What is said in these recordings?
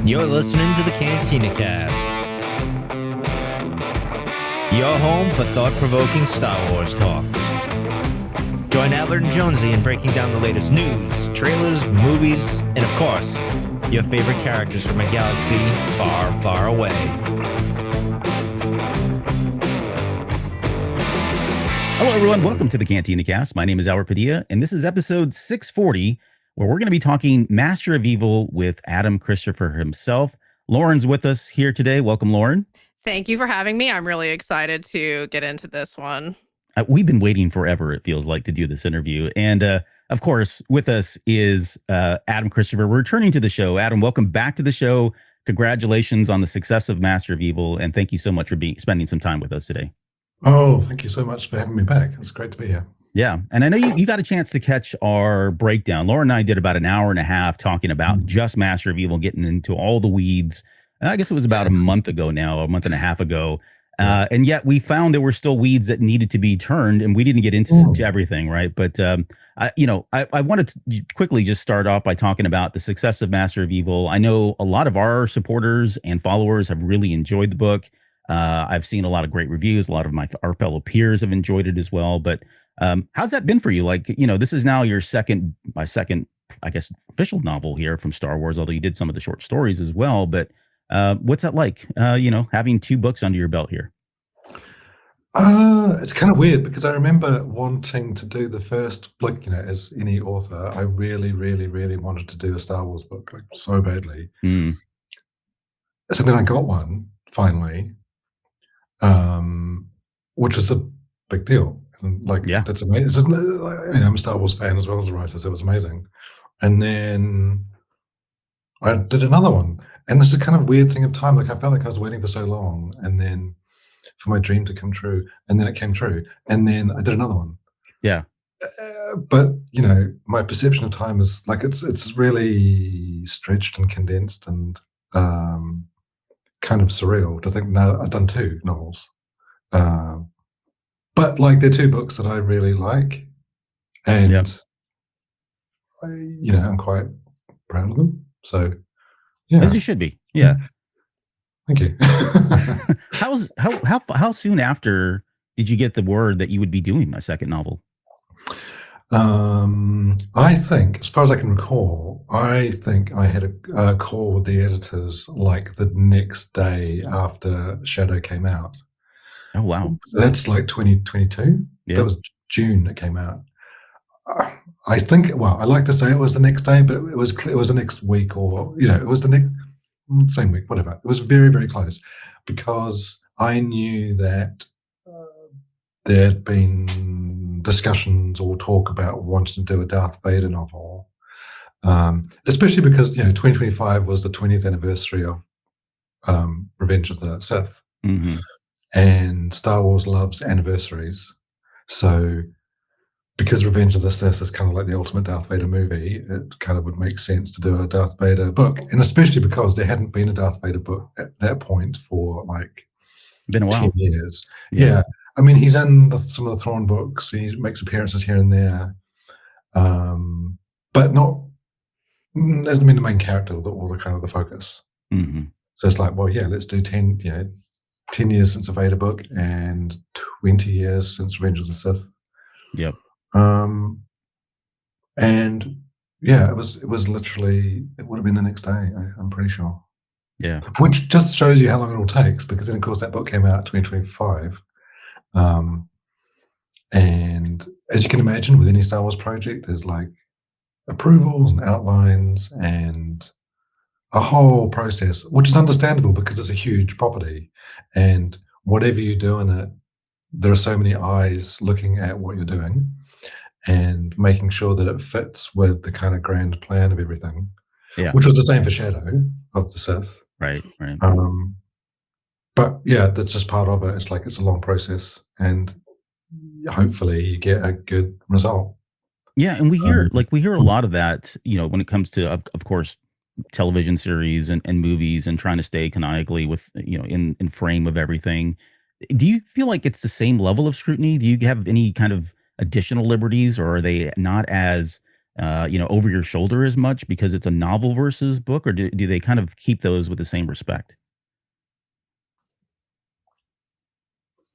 You're listening to the Cantina Cast, your home for thought-provoking Star Wars talk. Join Adler and Jonesy in breaking down the latest news, trailers, movies, and of course, your favorite characters from a galaxy far, far away. Hello, everyone. Welcome to the Cantina Cast. My name is Albert Padilla, and this is episode 640, where we're going to be talking Master of Evil with Adam Christopher himself. Lauren's with us here today. Welcome, Lauren. Thank you for having me. I'm really excited to get into this one. We've been waiting forever, it feels like, to do this interview. And of course, with us is Adam Christopher. We're returning to the show. Adam, welcome back to the show. Congratulations on the success of Master of Evil. And thank you so much for spending some time with us today. Oh, thank you so much for having me back. It's great to be here. Yeah. And I know you got a chance to catch our breakdown. Lauren and I did about an hour and a half talking about just Master of Evil, getting into all the weeds. I guess it was about a month ago now, a month and a half ago. And yet we found there were still weeds that needed to be turned, and we didn't get into everything, right? But, I wanted to quickly just start off by talking about the success of Master of Evil. I know a lot of our supporters and followers have really enjoyed the book. I've seen a lot of great reviews. A lot of our fellow peers have enjoyed it as well. But how's that been for you? Like, this is now your second, I guess, official novel here from Star Wars, although you did some of the short stories as well. But what's that like, having two books under your belt here? It's kind of weird because I remember wanting to do the first, as any author, I really, really, really wanted to do a Star Wars book, like so badly. So then I got one finally, which was a big deal. And that's amazing. I'm a Star Wars fan as well as a writer, so it was amazing. And then I did another one. And this is a kind of weird thing of time. Like I felt like I was waiting for so long, and then for my dream to come true, and then it came true, and then I did another one. Yeah. But my perception of time is like it's really stretched and condensed and kind of surreal to think now I've done two novels. But they're two books that I really like, and I'm quite proud of them. So, yeah, as you should be. Yeah. Thank you. How soon after did you get the word that you would be doing a second novel? I think, as far as I can recall, I think I had a call with the editors the next day after Shadow came out. Oh, wow. That's 2022. Yeah. That was June it came out. I think, I like to say it was the next day, but it was the next week, or, it was the next, same week, whatever. It was very, very close because I knew that there had been discussions or talk about wanting to do a Darth Vader novel, especially because, 2025 was the 20th anniversary of Revenge of the Sith. Mm-hmm. And Star Wars loves anniversaries. So because Revenge of the Sith is kind of like the ultimate Darth Vader movie, it kind of would make sense to do a Darth Vader book. And especially because there hadn't been a Darth Vader book at that point for been a while. 10 years. Yeah. I mean, he's in some of the Thrawn books. He makes appearances here and there. But hasn't been the main character or the kind of the focus. Mm-hmm. So it's let's do 10 years since a Vader book and 20 years since Revenge of the Sith. Yep. And it was literally, it would have been the next day, I'm pretty sure. Yeah. Which just shows you how long it all takes, because then of course that book came out 2025. And as you can imagine, with any Star Wars project, there's approvals and outlines and a whole process, which is understandable because it's a huge property, and whatever you do in it, there are so many eyes looking at what you're doing and making sure that it fits with the kind of grand plan of everything. Yeah. Which was the same for Shadow of the Sith. Right. But that's just part of it. It's a long process, and hopefully you get a good result. Yeah, and we hear a lot of that, when it comes to, of course, television series and movies and trying to stay canonically with, in frame of everything. Do you feel like it's the same level of scrutiny? Do you have any kind of additional liberties, or are they not as over your shoulder as much because it's a novel versus book, or do they kind of keep those with the same respect?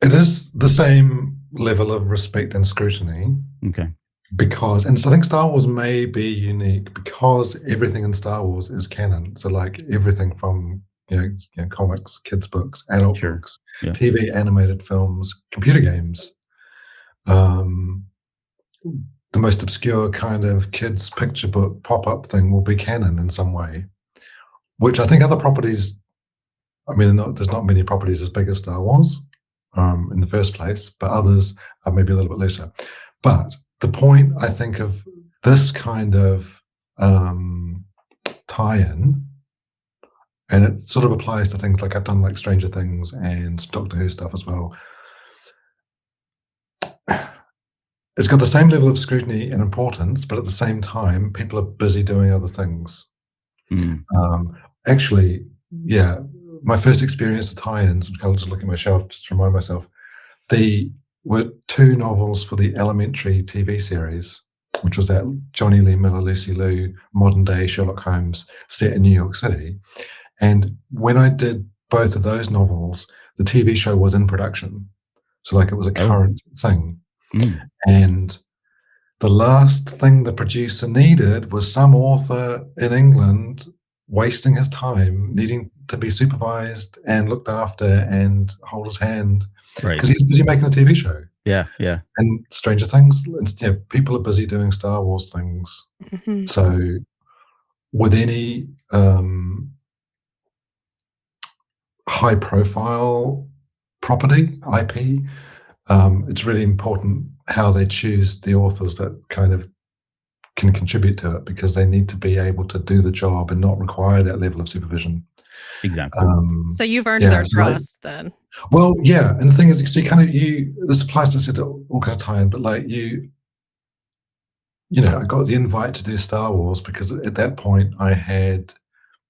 It is the same level of respect and scrutiny Okay. because, and so I think Star Wars may be unique because everything in Star Wars is canon. So like everything from comics, kids books, adult Sure. books, Yeah. TV, animated films, computer games, the most obscure kind of kids picture book pop-up thing will be canon in some way, which I think other properties, I mean, there's not many properties as big as Star Wars in the first place, but others are maybe a little bit looser. But the point, I think, of this kind of tie-in, and it sort of applies to things like I've done like Stranger Things and Doctor Who stuff as well. It's got the same level of scrutiny and importance, but at the same time, people are busy doing other things. Actually, yeah, my first experience of tie-ins, I'm kind of just looking at my shelf just to remind myself, they were 2 novels for the Elementary TV series, which was that Johnny Lee Miller, Lucy Liu, modern day Sherlock Holmes set in New York City. And when I did both of those novels, the TV show was in production. So like it was a current thing. And the last thing the producer needed was some author in England wasting his time, needing to be supervised and looked after and hold his hand, Right. because he's busy making a TV show. Yeah. Yeah. And Stranger Things, people are busy doing Star Wars things. Mhm. So with any high profile property, IP, it's really important how they choose the authors that kind of can contribute to it, because they need to be able to do the job and not require that level of supervision. Exactly. So you've earned their trust then. Well, yeah, and the thing is, so this applies to all kind of time, but like I got the invite to do Star Wars because at that point I had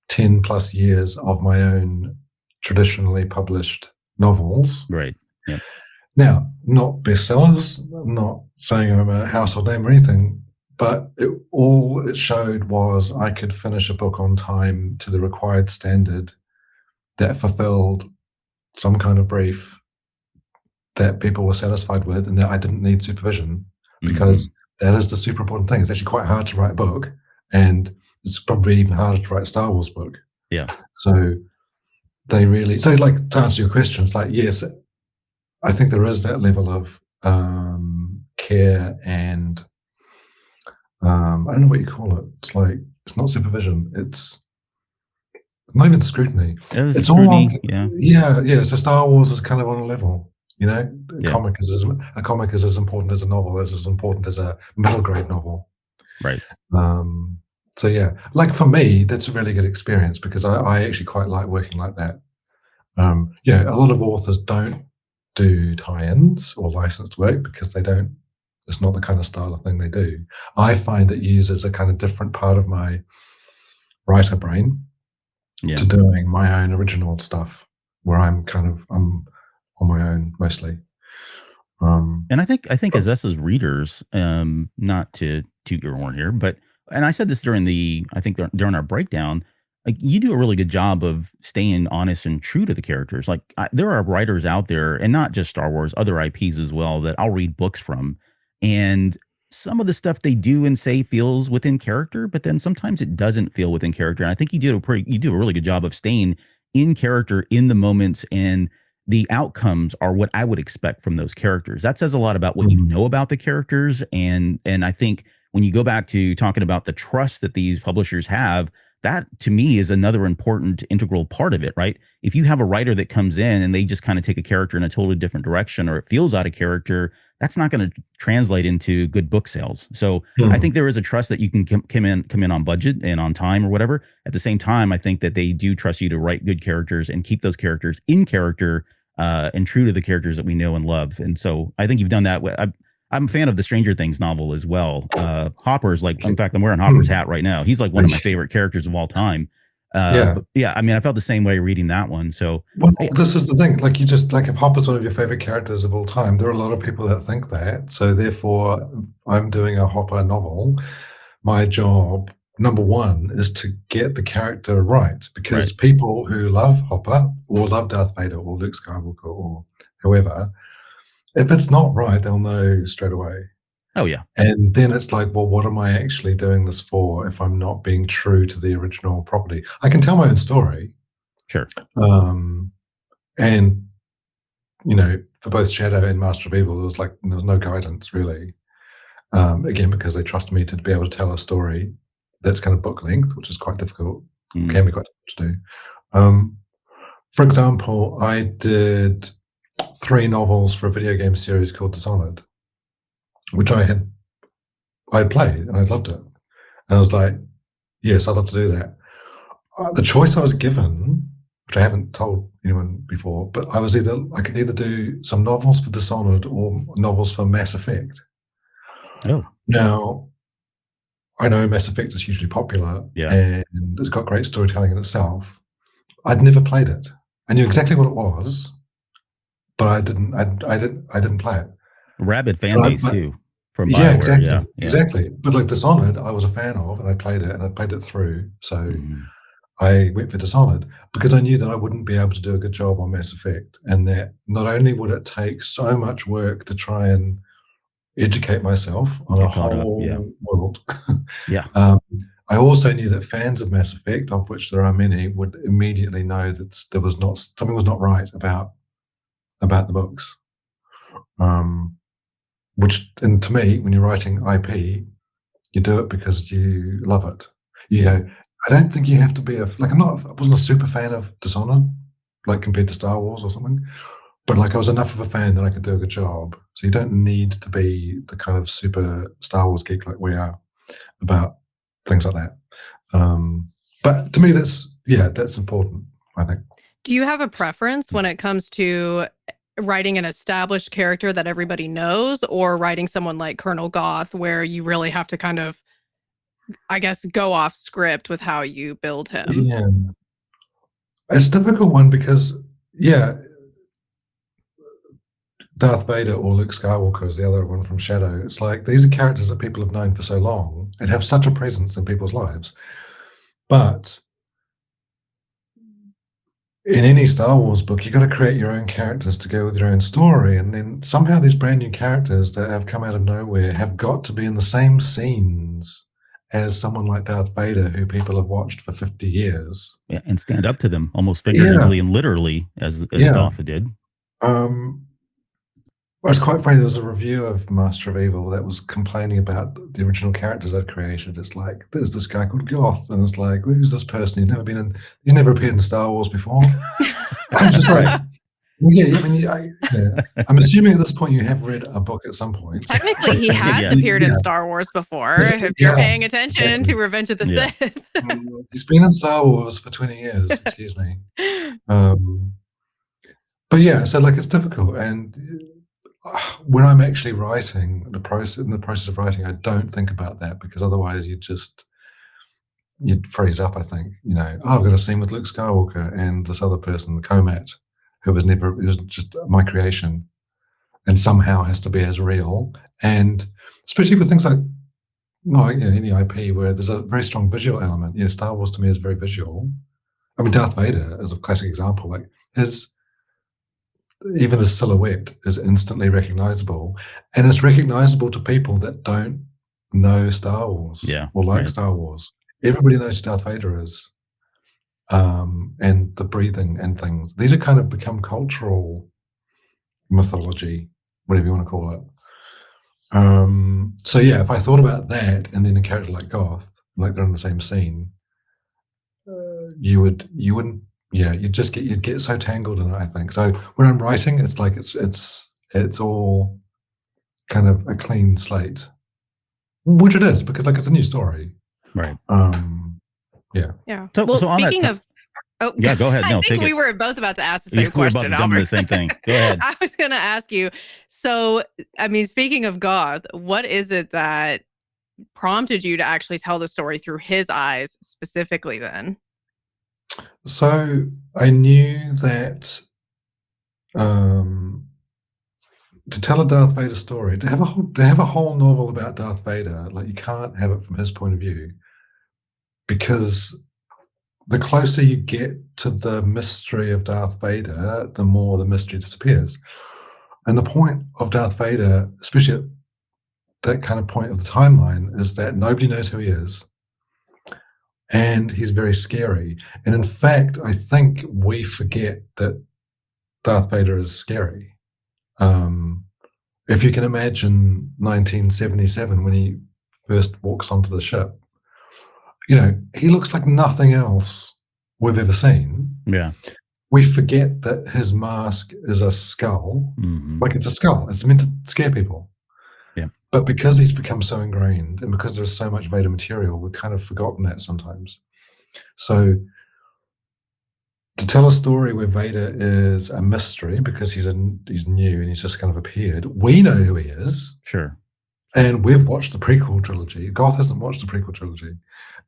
10 plus years of my own traditionally published novels. Right. Yeah. Now, not bestsellers, I'm not saying I'm a household name or anything, but all it showed was I could finish a book on time to the required standard that fulfilled some kind of brief that people were satisfied with, and that I didn't need supervision, because that is the super important thing. It's actually quite hard to write a book, and it's probably even harder to write a Star Wars book. Yeah. So like, to answer your question, it's like, yes, I think there is that level of care and I don't know what you call it. It's like, it's not supervision. It's not even scrutiny. It's scrutiny, all yeah. So Star Wars is kind of on a level. A comic is as important as a novel, as important as a middle grade novel. Right. So yeah, like for me, that's a really good experience because I actually quite like working like that. A lot of authors don't do tie-ins or licensed work because it's not the kind of style of thing they do. I find it uses a kind of different part of my writer brain to doing my own original stuff, where I'm on my own mostly. And I think as us as readers, not to toot your horn here, and I said this during our breakdown, like, you do a really good job of staying honest and true to the characters. Like, there are writers out there, and not just Star Wars, other IPs as well, that I'll read books from, and some of the stuff they do and say feels within character, but then sometimes it doesn't feel within character. And I think you do a really good job of staying in character in the moments, and the outcomes are what I would expect from those characters. That says a lot about what you know about the characters. And I think when you go back to talking about the trust that these publishers have, that to me is another important integral part of it, right? If you have a writer that comes in and they just kind of take a character in a totally different direction, or it feels out of character, that's not going to translate into good book sales. So I think there is a trust that you can come in on budget and on time or whatever. At the same time, I think that they do trust you to write good characters and keep those characters in character and true to the characters that we know and love. And so I think you've done that. I'm a fan of the Stranger Things novel as well. Hopper's like, in fact, I'm wearing Hopper's hat right now. He's like one of my favorite characters of all time. I mean, I felt the same way reading that one. So, this is the thing. Like, if Hopper's one of your favorite characters of all time, there are a lot of people that think that. So therefore, I'm doing a Hopper novel. my job, number one, is to get the character right, because people who love Hopper or love Darth Vader or Luke Skywalker or whoever, if it's not right, they'll know straight away. Oh, yeah. And then it's like, well, what am I actually doing this for if I'm not being true to the original property? I can tell my own story. Sure. And, for both Shadow and Master of Evil, there was no guidance really. Again, because they trust me to be able to tell a story that's kind of book length, which is quite difficult, can be quite difficult to do. For example, I did 3 novels for a video game series called Dishonored, which I had played and I loved it. And I was like, yes, I'd love to do that. The choice I was given, which I haven't told anyone before, but I could either do some novels for Dishonored or novels for Mass Effect. Oh. Now, I know Mass Effect is hugely popular and it's got great storytelling in itself. I'd never played it. I knew exactly what it was, but I didn't play it. Rabid fan base too. From BioWare. Yeah, exactly. Yeah. Exactly. But like Dishonored, I was a fan of, and I played it, and I played it through. So I went for Dishonored because I knew that I wouldn't be able to do a good job on Mass Effect, and that not only would it take so much work to try and educate myself on a whole world. I also knew that fans of Mass Effect, of which there are many, would immediately know that something was not right about the books. And to me, when you're writing IP, you do it because you love it. I don't think you have to be I wasn't a super fan of Dishonored, like compared to Star Wars or something, but like I was enough of a fan that I could do a good job. So you don't need to be the kind of super Star Wars geek like we are about things like that. But to me, that's important, I think. Do you have a preference when it comes to writing an established character that everybody knows, or writing someone like Colonel Goth where you really have to kind of, I guess, go off script with how you build him? Yeah. It's a difficult one because, Darth Vader or Luke Skywalker is the other one from Shadow. It's like these are characters that people have known for so long and have such a presence in people's lives. But in any Star Wars book, you've got to create your own characters to go with your own story. And then somehow these brand new characters that have come out of nowhere have got to be in the same scenes as someone like Darth Vader, who people have watched for 50 years. Yeah, and stand up to them almost figuratively and literally as Goth did. It's quite funny. There was a review of Master of Evil that was complaining about the original characters I'd created. It's like, there's this guy called Goth, and it's like, who's this person? He's never appeared in Star Wars before. I'm just like, I'm assuming at this point you have read a book at some point. Technically, he has appeared in Star Wars before. If you're paying attention to Revenge of the Sith. He's been in Star Wars for 20 years. Excuse me. But so like it's difficult, and when I'm actually writing in the process of writing, I don't think about that, because otherwise you'd freeze up. I think, I've got a scene with Luke Skywalker and this other person, the Comat, who was just my creation and somehow has to be as real. And especially with things like, any IP where there's a very strong visual element. Star Wars to me is very visual. I mean, Darth Vader is a classic example. Like even his silhouette is instantly recognizable, and it's recognizable to people that don't know Star Wars or like Star Wars. Everybody knows who Darth Vader is, and the breathing and things. These are kind of become cultural mythology, whatever you want to call it. If I thought about that and then a character like Goth, like they're in the same scene, you'd get so tangled in it, I think. So when I'm writing, it's like it's all kind of a clean slate, which it is, because like it's a new story, right? Yeah. So speaking of, go ahead. No, I think we were both about to ask the same we were question. About to jump into the same thing. Go ahead. I was going to ask you. So, I mean, speaking of Goth, what is it that prompted you to actually tell the story through his eyes specifically? Then. So I knew that to tell a Darth Vader story, to have a whole novel about Darth Vader, like you can't have it from his point of view, because the closer you get to the mystery of Darth Vader, the more the mystery disappears. And the point of Darth Vader, especially at that kind of point of the timeline, is that nobody knows who he is, and he's very scary. And in fact, I think we forget that Darth Vader is scary. If you can imagine 1977 when he first walks onto the ship, he looks like nothing else we've ever seen. Yeah. We forget that his mask is a skull. Mm-hmm. Like it's a skull. It's meant to scare people. Yeah. But because he's become so ingrained and because there's so much Vader material, we've kind of forgotten that sometimes. So to tell a story where Vader is a mystery because he's new and he's just kind of appeared, we know who he is. Sure. And we've watched the prequel trilogy. Goth hasn't watched the prequel trilogy.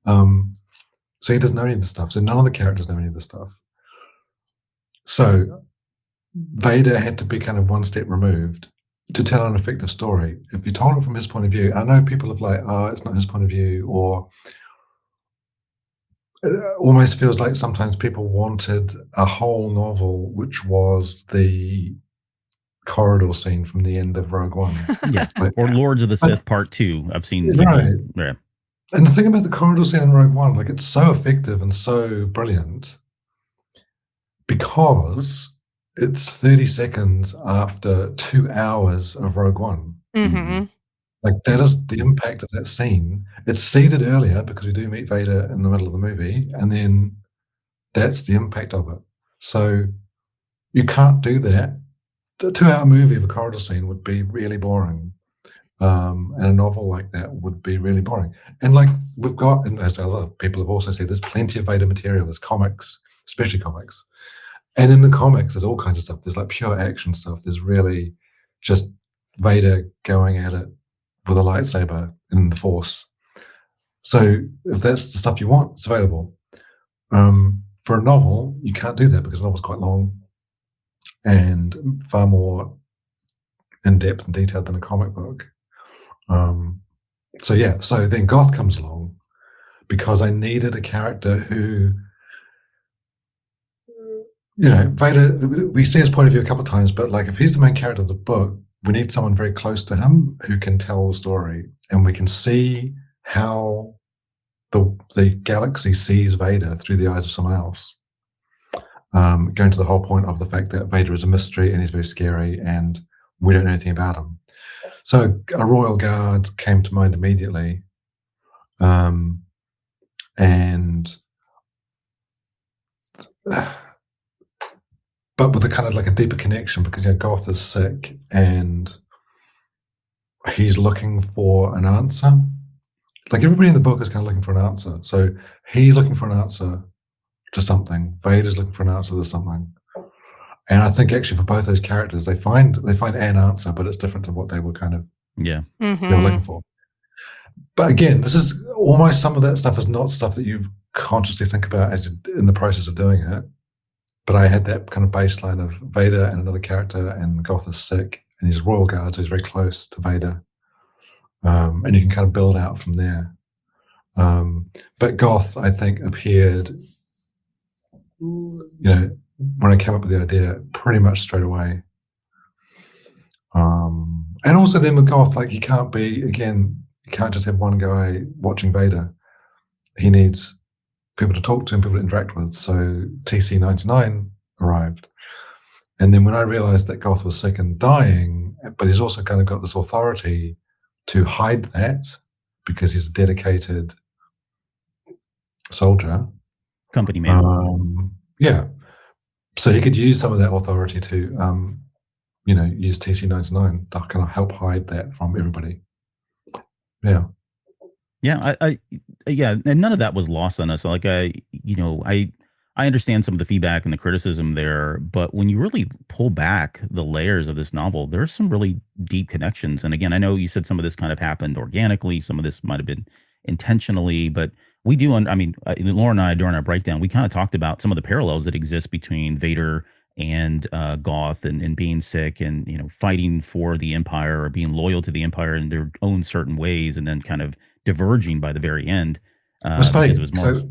So he doesn't know any of this stuff. So none of the characters know any of this stuff. So Vader had to be kind of one step removed to tell an effective story. If you told it from his point of view, I know people have like, oh, it's not his point of view, or it almost feels like sometimes people wanted a whole novel, which was the corridor scene from the end of Rogue One. Yeah. Or Lords of the Sith Part 2. I've seen. Right. Yeah. And the thing about the corridor scene in Rogue One, like it's so effective and so brilliant because it's 30 seconds after 2 hours of Rogue One. Mm-hmm. Like that is the impact of that scene. It's seeded earlier because we do meet Vader in the middle of the movie, and then that's the impact of it. So you can't do that. The 2-hour movie of a corridor scene would be really boring. And a novel like that would be really boring. And like we've got, and as other people have also said, there's plenty of Vader material. There's comics, especially comics. And in the comics, there's all kinds of stuff. There's like pure action stuff. There's really just Vader going at it with a lightsaber in the Force. So if that's the stuff you want, it's available. For a novel, you can't do that because a novel's quite long and far more in depth and detailed than a comic book. So then Goth comes along because I needed a character who, Vader, we see his point of view a couple of times, but like if he's the main character of the book, we need someone very close to him who can tell the story, and we can see how the galaxy sees Vader through the eyes of someone else. Going to the whole point of the fact that Vader is a mystery and he's very scary and we don't know anything about him. So a royal guard came to mind immediately. But with a kind of like a deeper connection because Goth is sick and he's looking for an answer. Like everybody in the book is kind of looking for an answer. So he's looking for an answer to something. Vader's looking for an answer to something. And I think actually for both those characters, they find an answer, but it's different to what they were kind of they were looking for. But again, this is almost some of that stuff is not stuff that you consciously think about as in the process of doing it. But I had that kind of baseline of Vader and another character, and Goth is sick, and he's a royal guard, so he's very close to Vader. And you can kind of build out from there. But Goth, I think, appeared, when I came up with the idea, pretty much straight away. And also then with Goth, like you can't just have one guy watching Vader. He needs people to talk to and people to interact with. So TC-99 arrived. And then when I realized that Goth was sick and dying, but he's also kind of got this authority to hide that because he's a dedicated soldier. Company man. Yeah. So he could use some of that authority to, use TC-99 to kind of help hide that from everybody. Yeah. Yeah, and none of that was lost on us. Like I understand some of the feedback and the criticism there, but when you really pull back the layers of this novel, there's some really deep connections. And again, I know you said some of this kind of happened organically, some of this might have been intentionally, but we do. Laura and I during our breakdown, we kind of talked about some of the parallels that exist between Vader and Goth and being sick and, you know, fighting for the Empire or being loyal to the Empire in their own certain ways, and then kind of diverging by the very end. It was funny. Because it was more. So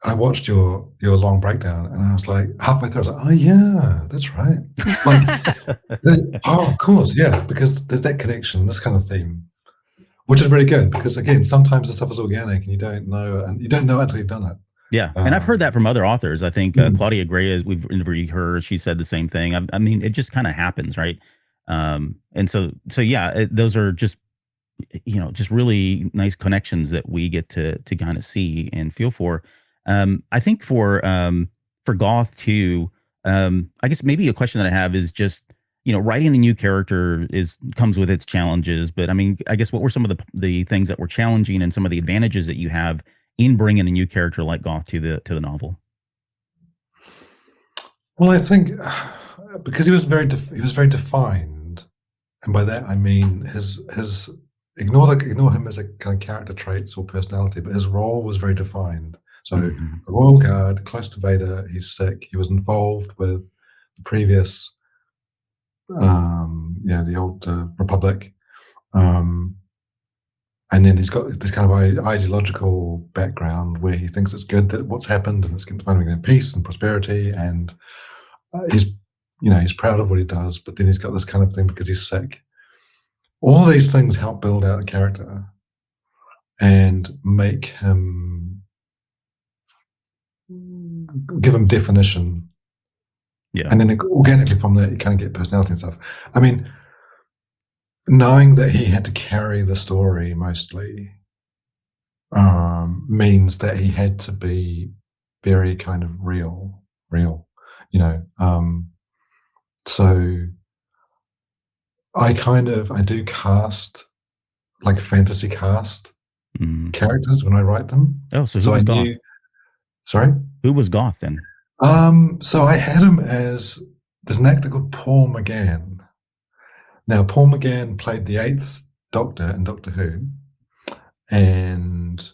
I watched your long breakdown, and I was like, halfway through, I was like, oh yeah, that's right. Like, oh, of course, yeah, because there's that connection, this kind of theme, which is really good. Because again, sometimes the stuff is organic, and you don't know it until you've done it. Yeah, and I've heard that from other authors. I think Claudia Gray, as we've interviewed her, she said the same thing. I mean, it just kind of happens, right? And so yeah, those are just, you know, just really nice connections that we get to kind of see and feel for. I think for Goth too, I guess maybe a question that I have is just, you know, writing a new character comes with its challenges, but I mean, I guess what were some of the things that were challenging and some of the advantages that you have in bringing a new character like Goth to the novel? Well, I think because he was very defined, and by that I mean his ignore him as a kind of character traits or personality, but his role was very defined. So a royal guard, close to Vader, he's sick. He was involved with the previous, the old Republic. And then he's got this kind of ideological background where he thinks it's good that what's happened and it's finally peace and prosperity, and he's proud of what he does. But then he's got this kind of thing because he's sick. All these things help build out a character and make him, give him definition. Yeah, and then organically from that you kind of get personality and stuff. I mean, knowing that he had to carry the story mostly means that he had to be very kind of real, you know. So I do cast like fantasy cast characters when I write them. Oh, so who was Goth? Sorry? Who was Goth then? So I had him as, there's an actor called Paul McGann. Now, Paul McGann played the 8th Doctor in Doctor Who, and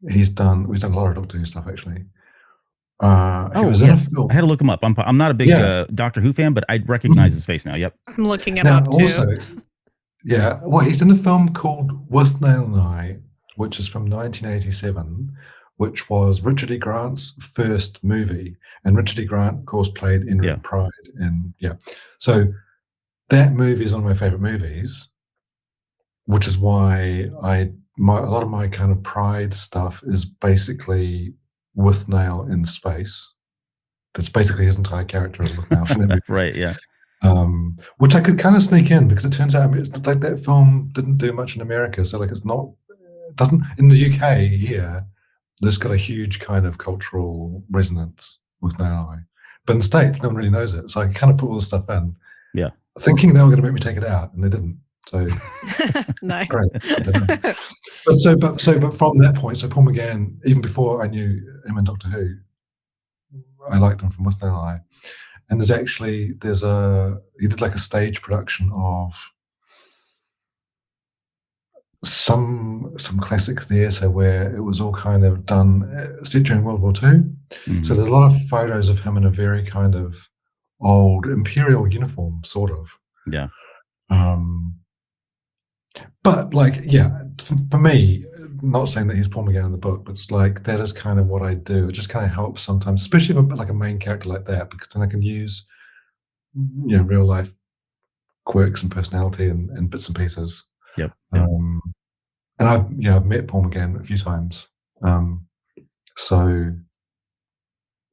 we've done a lot of Doctor Who stuff actually. Yes, I had to look him up. I'm not a big Doctor Who fan, but I recognize his face now. Yep, I'm looking him up too. Also, yeah, well, he's in a film called Withnail and I, which is from 1987, which was Richard E. Grant's first movie, and Richard E. Grant, of course, played Enric Pride, and so that movie is one of my favorite movies, which is why a lot of my kind of Pride stuff is basically Withnail in space. That's basically his entire character is Withnail. Right, yeah. Which I could kind of sneak in because it turns out it's like that film didn't do much in America, so like it doesn't in the UK here. There's got a huge kind of cultural resonance with Now, but in the States, no one really knows it. So I kind of put all this stuff in, thinking they were going to make me take it out, and they didn't. So nice. Great. But from that point, so Paul McGann, even before I knew him in Doctor Who, I liked him from With No Eye. And he did like a stage production of some classic theatre where it was all kind of done set during World War II. So there's a lot of photos of him in a very kind of old imperial uniform, sort of. Yeah. But like, for me, not saying that he's Paul McGann in the book, but it's like that is kind of what I do. It just kind of helps sometimes, especially if I'm like a main character like that, because then I can use real life quirks and personality and bits and pieces. Yep. And I've met Paul McGann a few times. So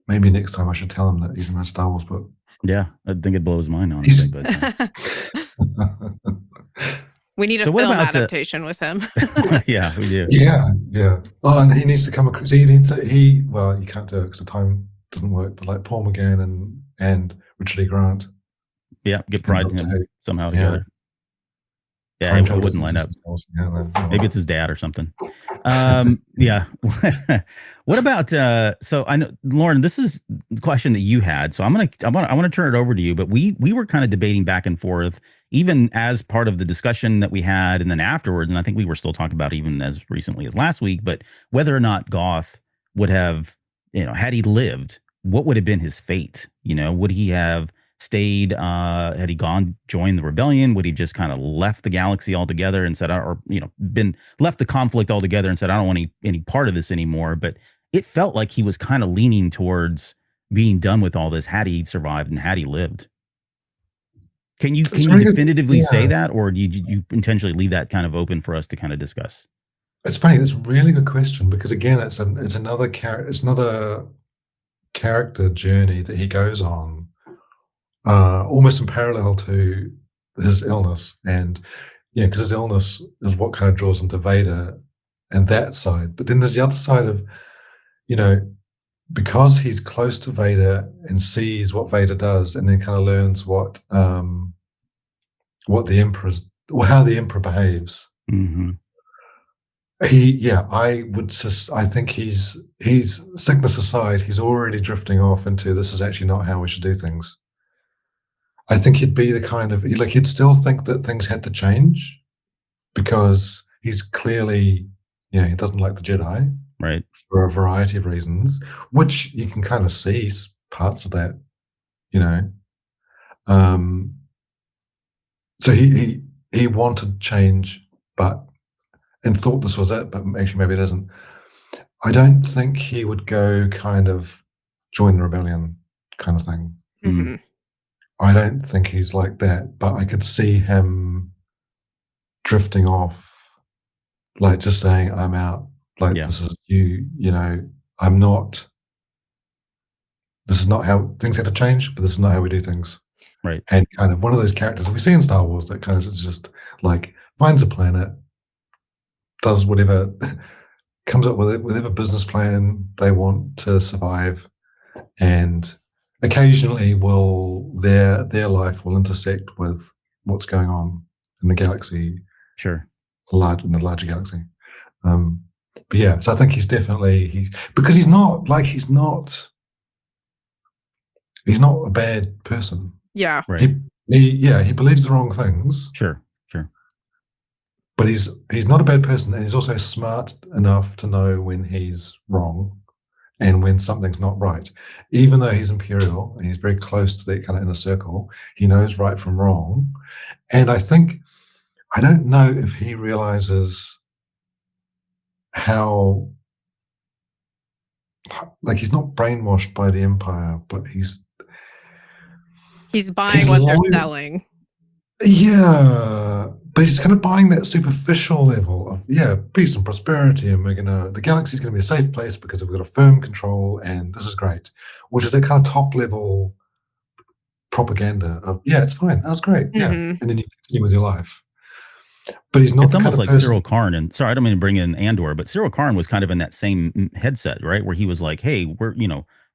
maybe next time I should tell him that he's in a Star Wars book. Yeah, I think it blows mine, honestly. But we need a film adaptation with him. Yeah, we do. Yeah. Oh, and he needs to come across. You can't do it because the time doesn't work. But like Paul McGann and Richard E. Grant. Yeah, get Pride and him somehow together. Yeah, it wouldn't line up. Maybe it's his dad or something. Yeah. What about? So I know, Lauren, this is the question that you had. So I want to turn it over to you. But we were kind of debating back and forth, even as part of the discussion that we had, and then afterwards. And I think we were still talking about even as recently as last week. But whether or not Goth would have, had he lived, what would have been his fate? Would he have stayed, had he joined the rebellion? Would he just kind of left the galaxy altogether and said, or been left the conflict altogether and said, I don't want any part of this anymore? But it felt like he was kind of leaning towards being done with all this had he survived and had he lived. Can you definitively say that, or do you intentionally leave that kind of open for us to kind of discuss? It's funny. It's a really good question, because again, it's another character journey that he goes on, almost in parallel to his illness, and because his illness is what kind of draws him to Vader and that side. But then there's the other side of, because he's close to Vader and sees what Vader does, and then kind of learns what the Emperor's, or how the Emperor behaves. Mm-hmm. I think he's sickness aside, he's already drifting off into, this is actually not how we should do things. I think he'd be the kind of, he'd still think that things had to change, because he's clearly, he doesn't like the Jedi. Right. For a variety of reasons, which you can kind of see parts of that, So he wanted change, and thought this was it, but actually maybe it isn't. I don't think he would go kind of join the rebellion kind of thing. Mm-hmm. I don't think he's like that, but I could see him drifting off, like just saying, I'm out. This is I'm not, this is not how things have to change, but this is not how we do things. Right. And kind of one of those characters we see in Star Wars that kind of is just like finds a planet, does whatever, comes up with whatever business plan they want to survive, and occasionally their life will intersect with what's going on in the galaxy. Sure. In the larger galaxy. But yeah, so I think because he's not a bad person. Yeah. Right. He believes the wrong things. Sure. But he's not a bad person, and he's also smart enough to know when he's wrong and when something's not right. Even though he's Imperial and he's very close to that kind of inner circle, he knows right from wrong. And I don't know if he realizes how, he's not brainwashed by the Empire, but he's buying what they're selling. Yeah, but he's kind of buying that superficial level of peace and prosperity, and the galaxy's going to be a safe place because we've got a firm control, and this is great, which is that kind of top level propaganda of it's fine, that's great, and then you continue with your life. But he's not. It's almost like Cyril Karn, and sorry, I don't mean to bring in Andor, but Cyril Karn was kind of in that same headset, right? Where he was like, "Hey, we're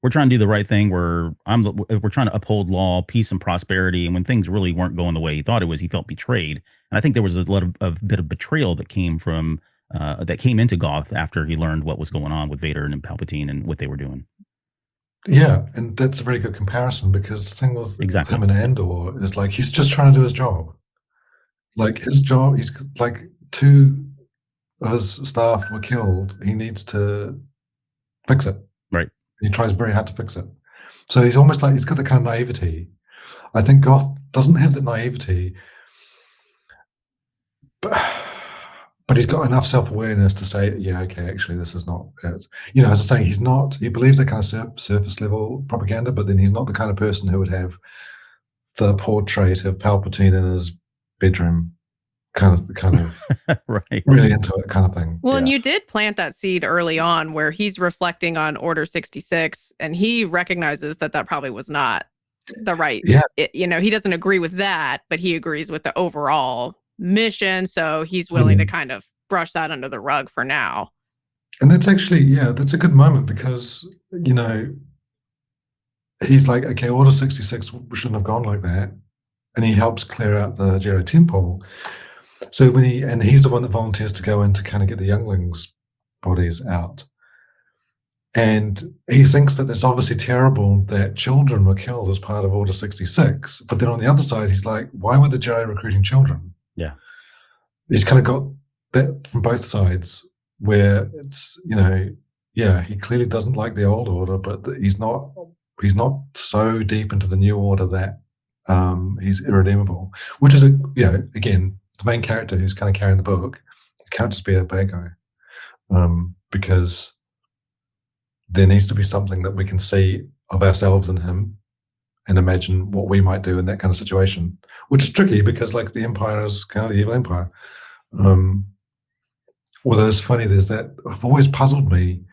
trying to do the right thing. We're trying to uphold law, peace, and prosperity." And when things really weren't going the way he thought it was, he felt betrayed. And I think there was a lot of bit of betrayal that came into Goth after he learned what was going on with Vader and Palpatine and what they were doing. Yeah, and that's a very good comparison, because the thing with him and Andor is he's just trying to do his job. His job, he's two of his staff were killed. He needs to fix it. Right. He tries very hard to fix it. So he's almost he's got that kind of naivety. I think Goth doesn't have that naivety, but he's got enough self-awareness to say, okay, actually, this is not it. As I was saying, he believes that kind of surface level propaganda, but then he's not the kind of person who would have the portrait of Palpatine in his bedroom, kind of right, really into it kind of thing. Well, and you did plant that seed early on where he's reflecting on Order 66, and he recognizes that probably was not the right. Yeah. He doesn't agree with that, but he agrees with the overall mission. So he's willing to kind of brush that under the rug for now. And that's actually, that's a good moment, because, he's like, okay, Order 66 shouldn't have gone like that. And he helps clear out the Jedi Temple. So he's the one that volunteers to go in to kind of get the younglings' bodies out. And he thinks that it's obviously terrible that children were killed as part of Order 66. But then on the other side, he's like, why were the Jedi recruiting children? Yeah. He's kind of got that from both sides, where it's, he clearly doesn't like the old order, but he's not he's not so deep into the New Order that he's irredeemable. Which is again, the main character who's kind of carrying the book. It can't just be a bad guy, because there needs to be something that we can see of ourselves in him and imagine what we might do in that kind of situation, which is tricky because like the Empire is kind of the evil empire. Although it's funny, there's that I've always puzzled me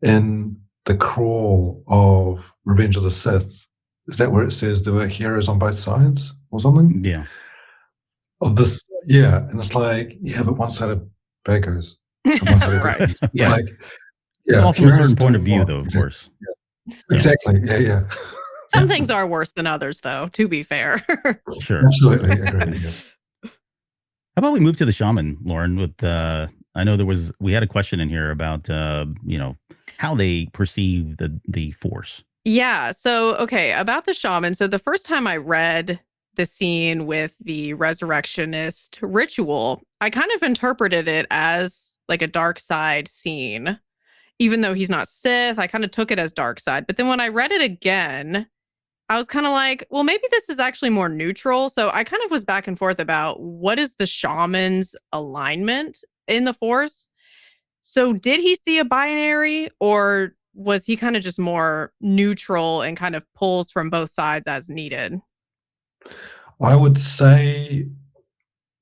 in the crawl of Revenge of the Sith. Is that where it says there were heroes on both sides or something? Yeah. Of this, yeah. And it's like, yeah, but one side of bad guys. And one side of Right. good guys. It's Yeah. like, It's all from a heroes certain point of doing view, what? though, of course. Exactly. Yeah. Some things are worse than others, though, to be fair. Sure. Absolutely agree. Yes. How about we move to the shaman, Lauren? With I know we had a question in here about how they perceive the force. Yeah. So, okay, about the shaman. So, the first time I read the scene with the resurrectionist ritual, I kind of interpreted it as like a dark side scene. Even though he's not Sith, I kind of took it as dark side. But then when I read it again, I was kind of like, well, maybe this is actually more neutral. So I kind of was back and forth about what is the shaman's alignment in the Force. So did he see a binary, or was he kind of just more neutral and kind of pulls from both sides as needed? I would say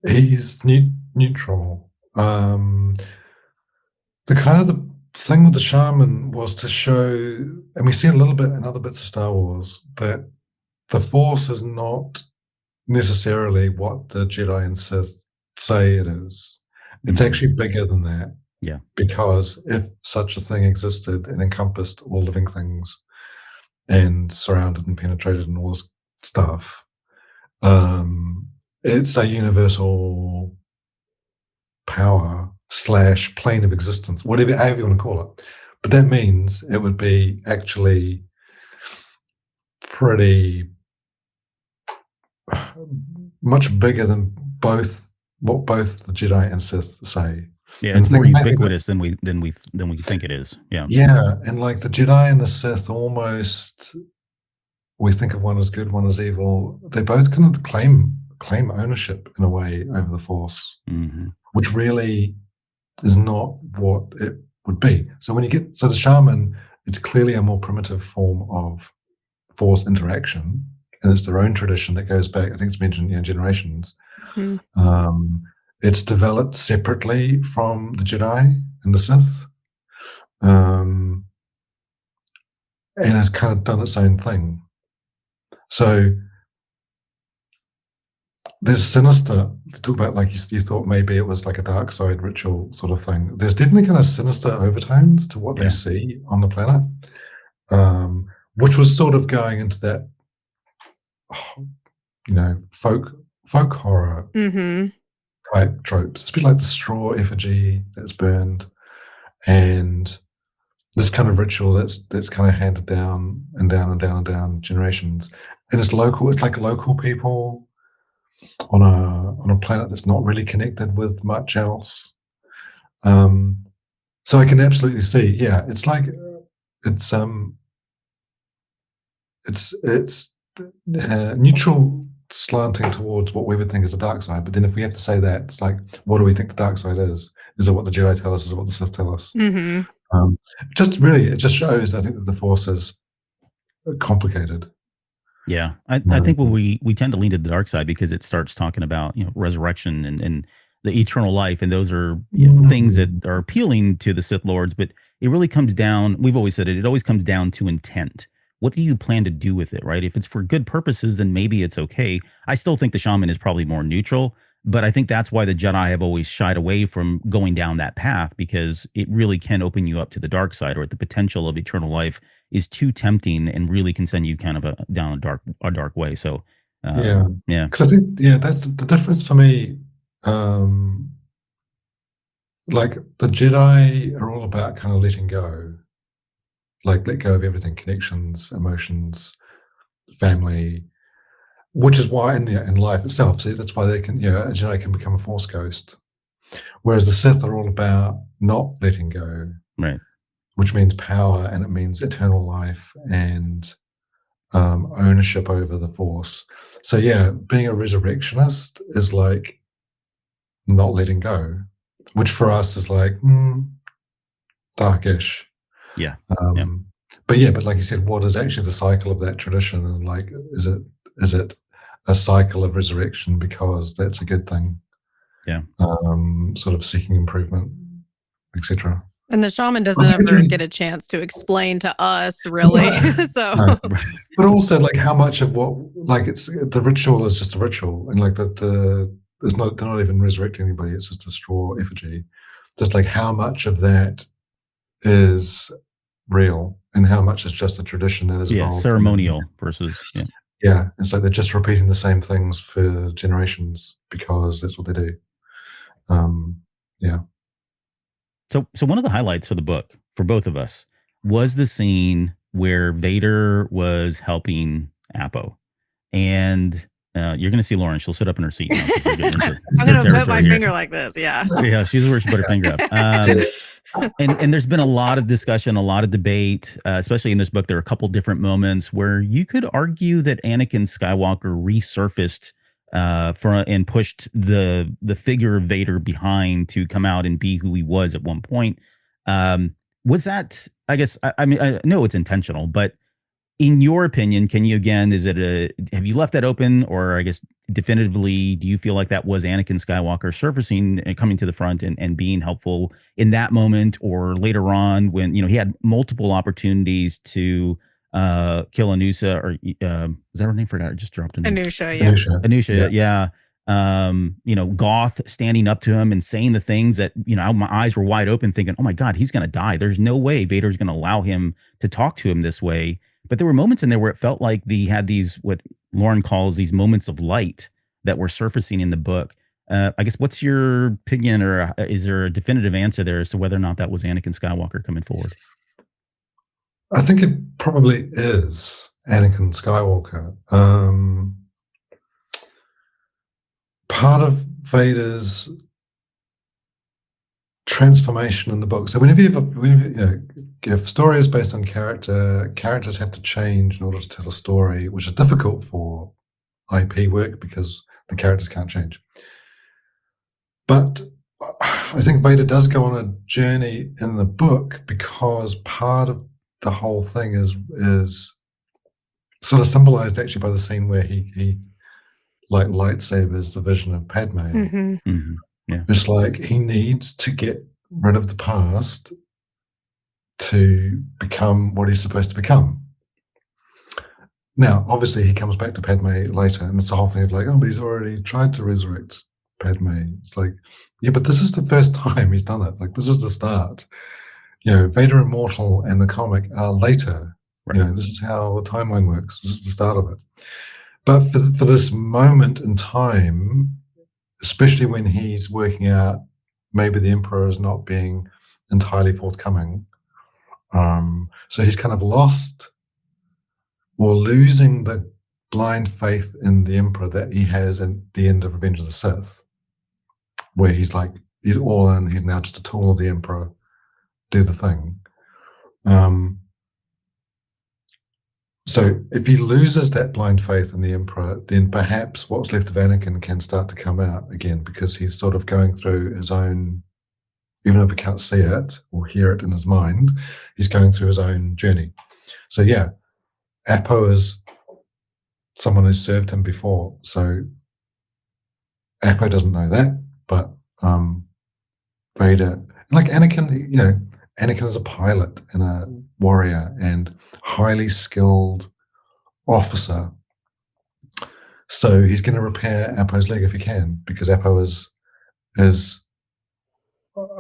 he's neutral. The thing with the shaman was to show, and we see a little bit in other bits of Star Wars, that the Force is not necessarily what the Jedi and Sith say it is. It's actually bigger than that. Yeah. Because if such a thing existed and encompassed all living things and surrounded and penetrated and all this stuff, it's a universal power / plane of existence, however you want to call it. But that means it would be actually pretty much bigger than what both the Jedi and Sith say. Yeah, it's more ubiquitous than we think it is. Yeah. Yeah, and like the Jedi and the Sith almost, we think of one as good, one as evil. They both kind of claim ownership in a way over the Force, which really is not what it would be. So when you get the shaman, it's clearly a more primitive form of Force interaction, and it's their own tradition that goes back, I think it's mentioned, generations. It's developed separately from the Jedi and the Sith, and has kind of done its own thing. So there's sinister, to talk about, like you thought maybe it was like a dark side ritual sort of thing. There's definitely kind of sinister overtones to what they see on the planet, which was sort of going into that, folk horror type tropes. It's a bit like the straw effigy that's burned, and this kind of ritual that's kind of handed down and down and down and down generations. And it's local. It's like local people on a planet that's not really connected with much else. So I can absolutely see. Yeah, it's like it's neutral, slanting towards what we would think is the dark side. But then if we have to say that, it's like, what do we think the dark side is? Is it what the Jedi tell us? Is it what the Sith tell us? It just shows, I think, that the Force is complicated. Yeah, I think we tend to lean to the dark side because it starts talking about resurrection and the eternal life, and those are things that are appealing to the Sith Lords. But it really comes down. We've always said it always comes down to intent. What do you plan to do with it, right? If it's for good purposes, then maybe it's okay. I still think the shaman is probably more neutral, but I think that's why the Jedi have always shied away from going down that path, because it really can open you up to the dark side, or the potential of eternal life is too tempting and really can send you kind of down a dark way. So yeah. Because I think that's the difference for me. Like the Jedi are all about kind of letting go. Like let go of everything, connections, emotions, family, which is why in life itself, see, that's why they can, a Jedi can become a Force ghost. Whereas the Sith are all about not letting go, right? Which means power, and it means eternal life, and ownership over the Force. So yeah, being a resurrectionist is like not letting go, which for us is like darkish. Yeah. But like you said, what is actually the cycle of that tradition? And like, is it a cycle of resurrection because that's a good thing? Yeah. Sort of seeking improvement, etc. And the shaman doesn't ever get a chance to explain to us, really. So, no. But also, like, how much of what, like, it's the ritual is just a ritual, and like they're not even resurrecting anybody. It's just a straw effigy. Just like how much of that is real and how much is just a tradition that is ceremonial versus it's like they're just repeating the same things for generations because that's what they do. So one of the highlights for the book for both of us was the scene where Vader was helping Appo, and you're going to see Lauren. She'll sit up in her seat now. I'm going to put my finger like this. Yeah, she's where she put her finger up. And there's been a lot of discussion, a lot of debate, especially in this book. There are a couple different moments where you could argue that Anakin Skywalker resurfaced and pushed the figure of Vader behind to come out and be who he was at one point. Was that, I guess, I mean, I know it's intentional, but in your opinion, have you left that open, or I guess definitively, do you feel like that was Anakin Skywalker surfacing and coming to the front and being helpful in that moment, or later on when, he had multiple opportunities to kill Enoosha, or is that her name? Forgot, I just dropped her name. Enoosha, yeah. Goth standing up to him and saying the things that, my eyes were wide open thinking, oh my God, he's going to die. There's no way Vader's going to allow him to talk to him this way. But there were moments in there where it felt like he had these, what Lauren calls these moments of light that were surfacing in the book. I guess, what's your opinion, or is there a definitive answer there as to whether or not that was Anakin Skywalker coming forward? I think it probably is Anakin Skywalker. Part of Vader's transformation in the book. So whenever if story is based on characters have to change in order to tell a story, which is difficult for IP work because the characters can't change. But I think Vader does go on a journey in the book because part of the whole thing is sort of symbolized actually by the scene where he like lightsabers the vision of Padme. Mm-hmm. Mm-hmm. Yeah. It's like he needs to get rid of the past to become what he's supposed to become. Now, obviously, he comes back to Padme later, and it's the whole thing of like, oh, but he's already tried to resurrect Padme. It's like, yeah, but this is the first time he's done it. Like, this is the start. Vader Immortal and the comic are later. Right. This is how the timeline works. This is the start of it. But for this moment in time, especially when he's working out maybe the Emperor is not being entirely forthcoming. So he's kind of lost or losing the blind faith in the Emperor that he has at the end of Revenge of the Sith, where he's like, he's all in, he's now just a tool of the Emperor, do the thing. So if he loses that blind faith in the Emperor, then perhaps what's left of Anakin can start to come out again, because he's sort of going through his own, even if he can't see it or hear it in his mind, he's going through his own journey. So yeah, Appo is someone who served him before. So Appo doesn't know that, but Vader, like Anakin, Anakin is a pilot and a warrior and highly skilled officer. So he's going to repair Appo's leg if he can, because Appo is,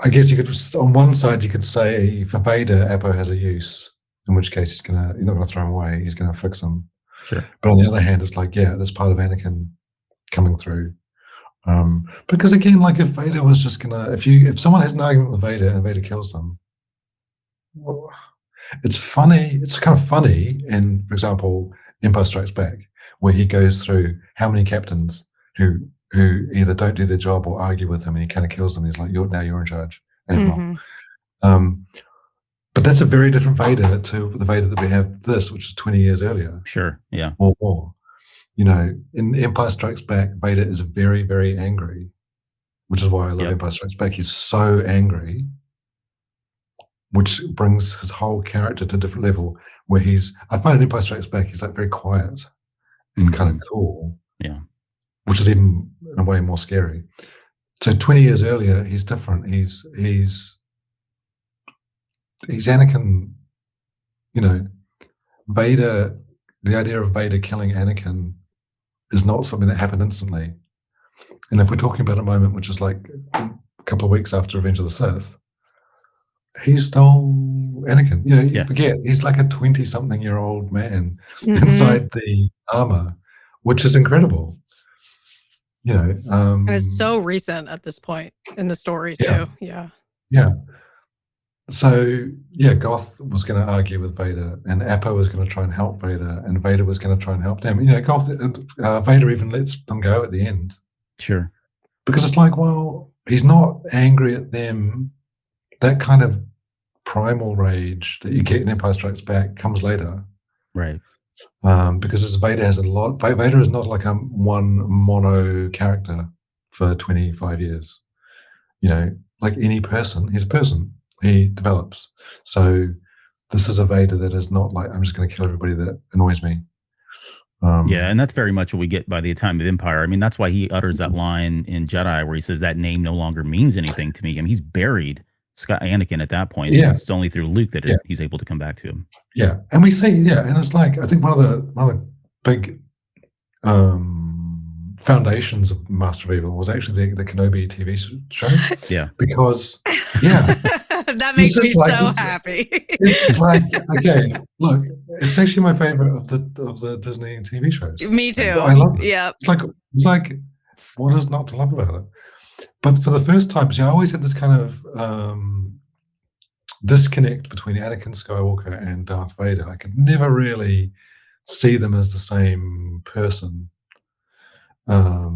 I guess you could, on one side you could say for Vader, Appo has a use, in which case you're not going to throw him away. He's going to fix him. Sure. But on the other hand, it's like, yeah, that's part of Anakin coming through. Because again, like if Vader was just gonna, if someone has an argument with Vader and Vader kills them, well, it's funny. It's kind of funny in, for example, Empire Strikes Back, where he goes through how many captains who either don't do their job or argue with him, and he kind of kills them. He's like, you're in charge, Admiral. Mm-hmm. But But that's a very different Vader to the Vader that we have this, which is 20 years earlier. Sure. Yeah. Or more. You know, in Empire Strikes Back, Vader is very, very angry, which is why I love Empire Strikes Back. He's so angry, which brings his whole character to a different level, where I find in Empire Strikes Back, he's like very quiet and kind of cool. Yeah. Which is even in a way more scary. So 20 years earlier, he's different. He's Anakin, you know, Vader, the idea of Vader killing Anakin is not something that happened instantly. And if we're talking about a moment which is like a couple of weeks after Revenge of the Sith, he's still Anakin. You know, you forget, he's like a 20-something-year-old man inside the armor, which is incredible. You know, and it's so recent at this point in the story too. Yeah. So Goth was going to argue with Vader, and Appo was going to try and help Vader, and Vader was going to try and help them. You know, Goth, Vader even lets them go at the end. Sure. Because it's like, well, he's not angry at them. That kind of primal rage that you get in Empire Strikes Back comes later. Right. Because Vader has a lot. Vader is not like a one mono character for 25 years. You know, like any person, he's a person. He develops. So this is a Vader that is not like, I'm just going to kill everybody that annoys me. And that's very much what we get by the time of Empire. I mean, that's why he utters that line in Jedi where he says that name no longer means anything to me. I mean, he's buried Anakin at that point. Yeah. It's only through Luke that he's able to come back to him. Yeah. And we see, and it's like, I think one of the big foundations of Master of Evil was actually the Kenobi TV show. Yeah. Because, that makes me like, so happy. It's like, okay, look, it's actually my favorite of the Disney TV shows. Me too. I love it. Yeah. It's like, what is not to love about it? But for the first time, I always had this kind of disconnect between Anakin Skywalker and Darth Vader. I could never really see them as the same person. For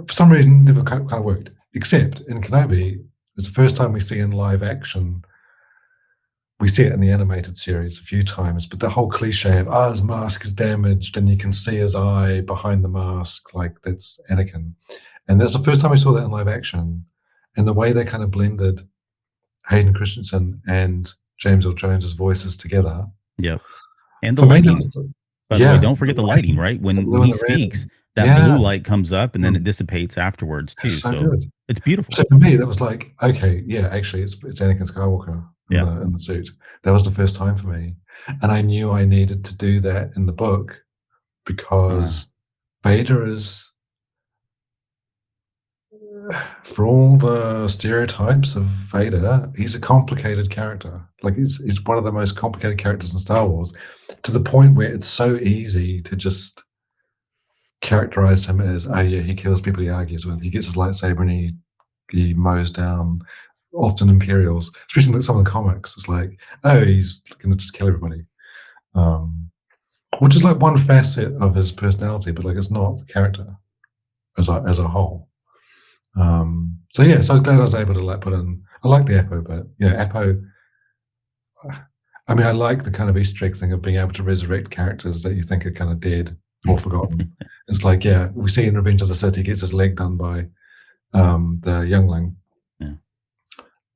some reason, never kind of worked. Except in Kenobi, it's the first time we see in live action. We see it in the animated series a few times, but the whole cliche of his mask is damaged and you can see his eye behind the mask, like that's Anakin. And that's the first time we saw that in live action. And the way they kind of blended Hayden Christensen and James Earl Jones's voices together. Yep. And the lighting. By the way, don't forget the lighting, right? When he speaks, that blue light comes up and then it dissipates afterwards too. So it's beautiful. So for me, that was like, okay, actually it's Anakin Skywalker in the suit. That was the first time for me. And I knew I needed to do that in the book because Vader is, for all the stereotypes of Vader, he's a complicated character. Like he's one of the most complicated characters in Star Wars, to the point where it's so easy to just characterize him as, he kills people he argues with. He gets his lightsaber and he mows down often Imperials, especially like some of the comics. It's like, he's going to just kill everybody, which is like one facet of his personality, but like it's not the character as a whole. So I was glad I was able to like put in. I like the Appo, but Appo. I mean, I like the kind of Easter egg thing of being able to resurrect characters that you think are kind of dead or forgotten. It's like, we see in Revenge of the Sith, he gets his leg done by the youngling. Yeah.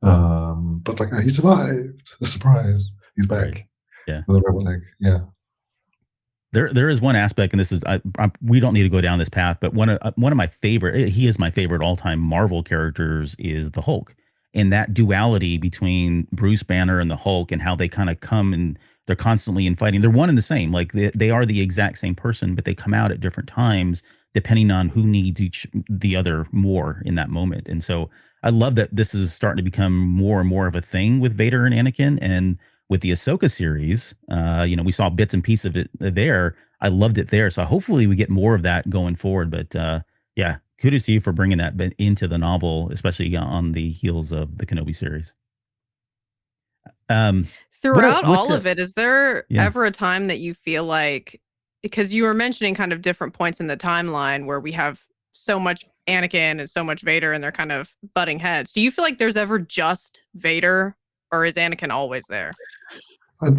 But like, he survived. A surprise. He's back. Right. Yeah. With a rubber leg. Yeah. There is one aspect, and this is we don't need to go down this path, but one of my favorite, he is my favorite all-time Marvel characters, is the Hulk, and that duality between Bruce Banner and the Hulk, and how they kind of come and they're constantly in fighting. They're one and the same, like they are the exact same person, but they come out at different times depending on who needs the other more in that moment. And so I love that this is starting to become more and more of a thing with Vader and Anakin, and with the Ahsoka series, we saw bits and pieces of it there. I loved it there. So hopefully we get more of that going forward. But kudos to you for bringing that into the novel, especially on the heels of the Kenobi series. Throughout all of it, is there ever a time that you feel like, because you were mentioning kind of different points in the timeline where we have so much Anakin and so much Vader and they're kind of butting heads. Do you feel like there's ever just Vader Or is Anakin always there?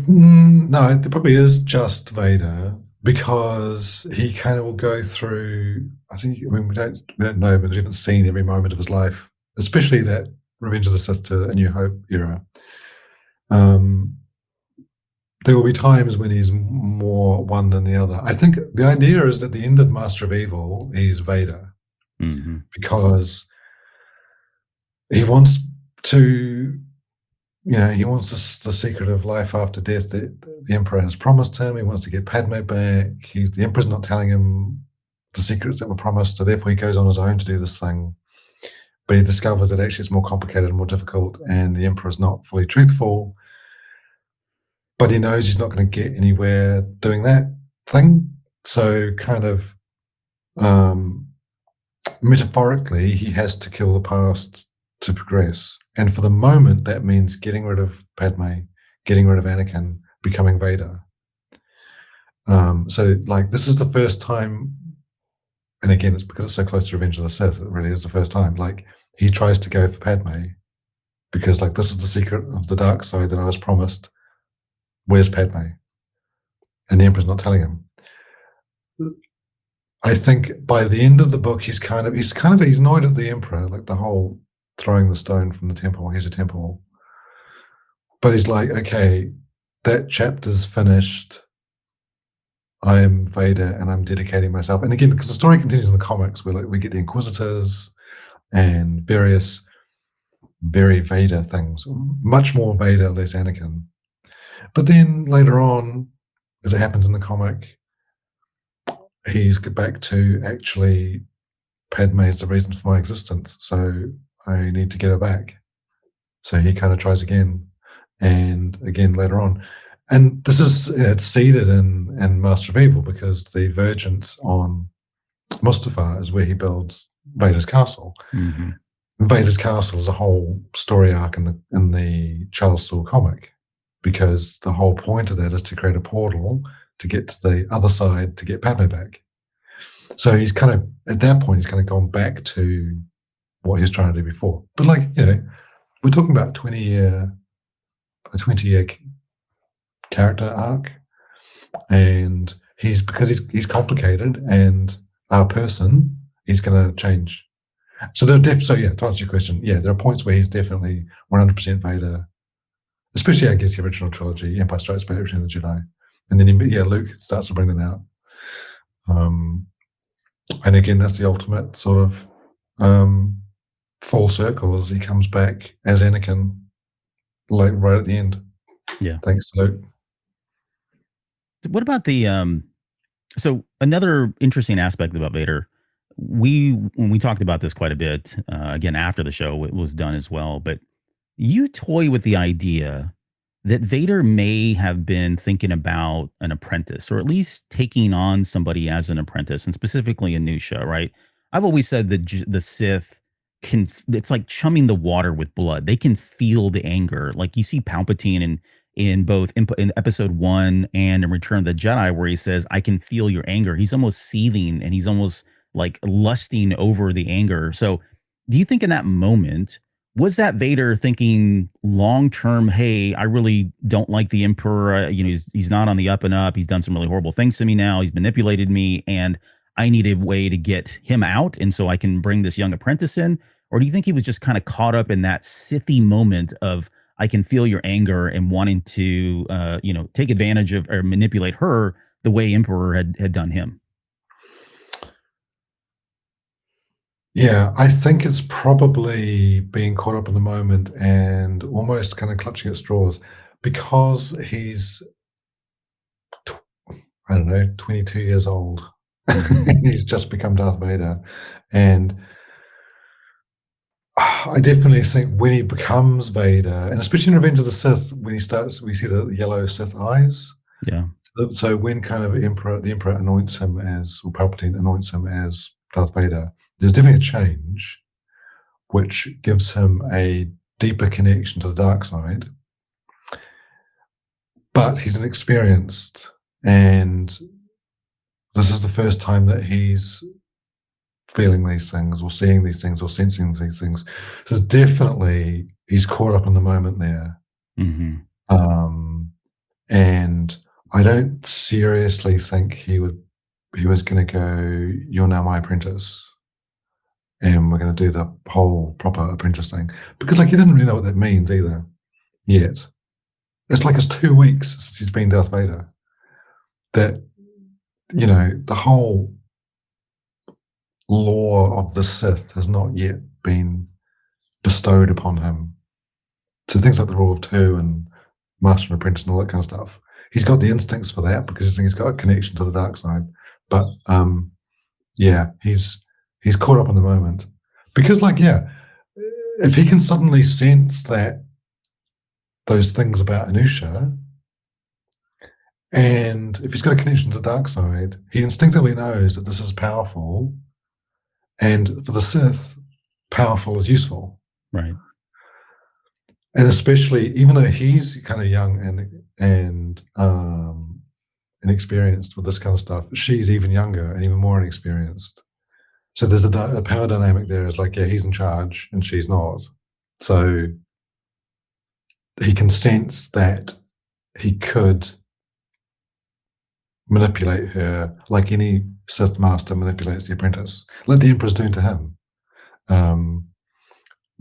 No, it probably is just Vader, because he kind of will go through. I mean, we don't know because we haven't seen every moment of his life, especially that Revenge of the Sith to A New Hope era. There will be times when he's more one than the other. I think the idea is that the end of Master of Evil, he's Vader, because he wants to, he wants the secret of life after death that the Emperor has promised him. He wants to get Padme back. The Emperor's not telling him the secrets that were promised, so therefore he goes on his own to do this thing. But he discovers that actually it's more complicated and more difficult, and the Emperor's not fully truthful. But he knows he's not going to get anywhere doing that thing. So kind of metaphorically, he has to kill the past to progress. And for the moment, that means getting rid of Padme, getting rid of Anakin, becoming Vader. So like, this is the first time, and again, it's because it's so close to Revenge of the Sith, it really is the first time, like, he tries to go for Padme because, like, this is the secret of the dark side that I was promised. Where's Padme? And the Emperor's not telling him. I think by the end of the book, he's annoyed at the Emperor, like the whole throwing the stone from the temple. Here's a temple. But he's like, okay, that chapter's finished. I am Vader and I'm dedicating myself. And again, because the story continues in the comics, where we get the Inquisitors and various very Vader things, much more Vader, less Anakin. But then later on, as it happens in the comic, he's back to actually, Padme is the reason for my existence, so I need to get her back. So he kind of tries again and again later on. And this is, it's seeded in Master of Evil, because the Vergence on Mustafar is where he builds Vader's castle. Mm-hmm. Vader's castle is a whole story arc in the Charles Soule comic, because the whole point of that is to create a portal to get to the other side to get Padme back. So he's kind of, at that point, he's kind of gone back to what he was trying to do before. But like, we're talking about a 20-year character arc, and because he's complicated and our person, he's going to change. So to answer your question, there are points where he's definitely 100% Vader, especially, I guess, the original trilogy, Empire Strikes Back, Return of the Jedi. And then, Luke starts to bring them out. And again, that's the ultimate sort of full circle, as he comes back as Anakin, like right at the end. Yeah. Thanks, Luke. What about so another interesting aspect about Vader, when we talked about this quite a bit, again, after the show, it was done as well, but you toy with the idea that Vader may have been thinking about an apprentice, or at least taking on somebody as an apprentice, and specifically Enoosha, right? I've always said that the Sith it's like chumming the water with blood. They can feel the anger. Like you see Palpatine in both in episode 1 and in Return of the Jedi, where he says, I can feel your anger. He's almost seething and he's almost like lusting over the anger. So do you think in that moment, was that Vader thinking long-term, hey, I really don't like the Emperor. He's not on the up and up. He's done some really horrible things to me now. He's manipulated me and I need a way to get him out. And so I can bring this young apprentice in. Or do you think he was just kind of caught up in that Sithy moment of, I can feel your anger and wanting to, take advantage of or manipulate her the way Emperor had done him? Yeah, I think it's probably being caught up in the moment and almost kind of clutching at straws, because he's, 22 years old and he's just become Darth Vader. And I definitely think when he becomes Vader, and especially in Revenge of the Sith, when we see the yellow Sith eyes. Yeah. So when kind of the Emperor anoints him or Palpatine anoints him as Darth Vader, there's definitely a change, which gives him a deeper connection to the dark side. But he's inexperienced, and this is the first time that he's feeling these things or seeing these things or sensing these things. So definitely he's caught up in the moment there. Mm-hmm. And I don't seriously think he was going to go, "You're now my apprentice, and we're going to do the whole proper apprentice thing," because like he doesn't really know what that means either yet. It's 2 weeks since he's been Darth Vader. That, the whole lore of the Sith has not yet been bestowed upon him. So things like the Rule of Two and Master and Apprentice and all that kind of stuff. He's got the instincts for that because he's got a connection to the dark side. But he's caught up in the moment. Because if he can suddenly sense that those things about Enoosha, and if he's got a connection to the dark side, he instinctively knows that this is powerful. And for the Sith, powerful is useful. Right. And especially, even though he's kind of young and inexperienced with this kind of stuff, she's even younger and even more inexperienced. So there's a power dynamic there. It's he's in charge and she's not. So he can sense that he could manipulate her like any Sith master manipulates the apprentice, like the Emperor's doing to him.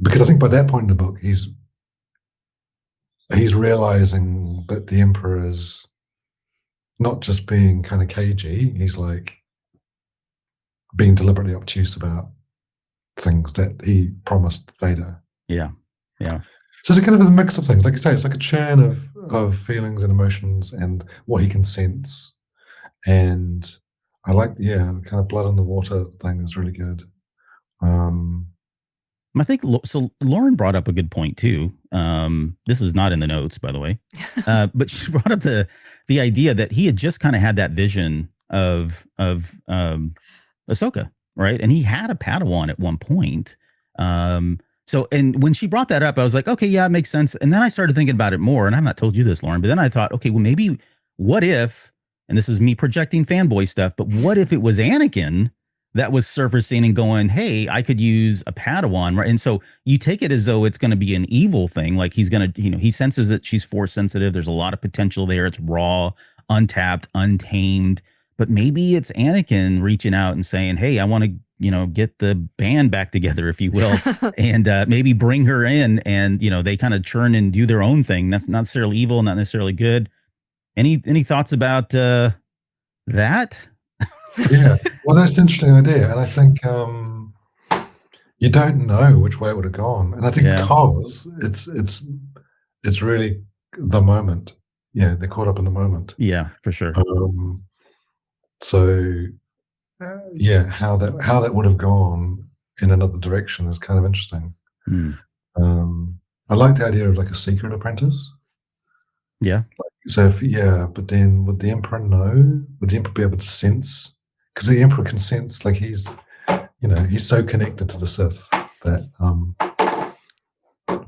Because I think by that point in the book, he's realizing that the Emperor is not just being kind of cagey, he's being deliberately obtuse about things that he promised Vader. Yeah. Yeah. So it's kind of a mix of things. Like you say, it's like a churn of feelings and emotions and what he can sense. And I like, kind of blood in the water thing is really good. I think so. Lauren brought up a good point too. This is not in the notes, by the way, but she brought up the idea that he had just kind of had that vision of Ahsoka, right? And he had a Padawan at one point. So, and when she brought that up, I was like, okay, yeah, it makes sense. And then I started thinking about it more, and I've not told you this, Lauren, but then I thought, okay, well, maybe what if, and this is me projecting fanboy stuff, but what if it was Anakin that was surfacing and going, hey, I could use a Padawan, right? And so you take it as though it's going to be an evil thing. Like he's going to, he senses that she's force sensitive. There's a lot of potential there. It's raw, untapped, untamed. But maybe it's Anakin reaching out and saying, hey, I want to, get the band back together, if you will, and maybe bring her in and, they kind of churn and do their own thing. That's not necessarily evil, not necessarily good. Any thoughts about that? Yeah, well, that's an interesting idea, and I think you don't know which way it would have gone, and I think because it's really the moment. Yeah, they're caught up in the moment. Yeah, for sure. So how that would have gone in another direction is kind of interesting. I like the idea of a secret apprentice. Yeah. So but then would the Emperor know? Would the Emperor be able to sense? Because the Emperor can sense, he's so connected to the Sith that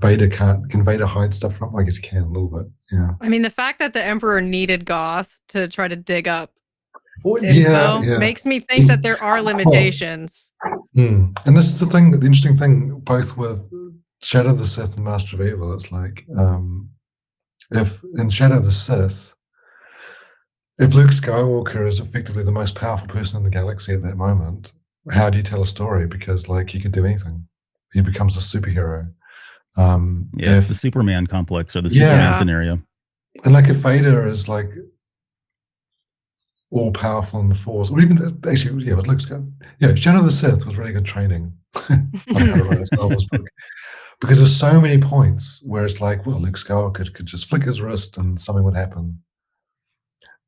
Vader can't. Can Vader hide stuff from? I guess he can a little bit. Yeah. I mean, the fact that the Emperor needed Goth to try to dig up info makes me think that there are limitations. And this is the interesting thing, both with Shadow of the Sith and Master of Evil. It's if in Shadow of the Sith, if Luke Skywalker is effectively the most powerful person in the galaxy at that moment, how do you tell a story? Because he could do anything. He becomes a superhero. It's the Superman complex or the Superman scenario. And if Vader is all powerful in the Force, or even actually, with Luke Skywalker. Yeah, Shadow of the Sith was really good training. On how to write a Star Wars book. Because there's so many points where it's Luke Skywalker could just flick his wrist and something would happen.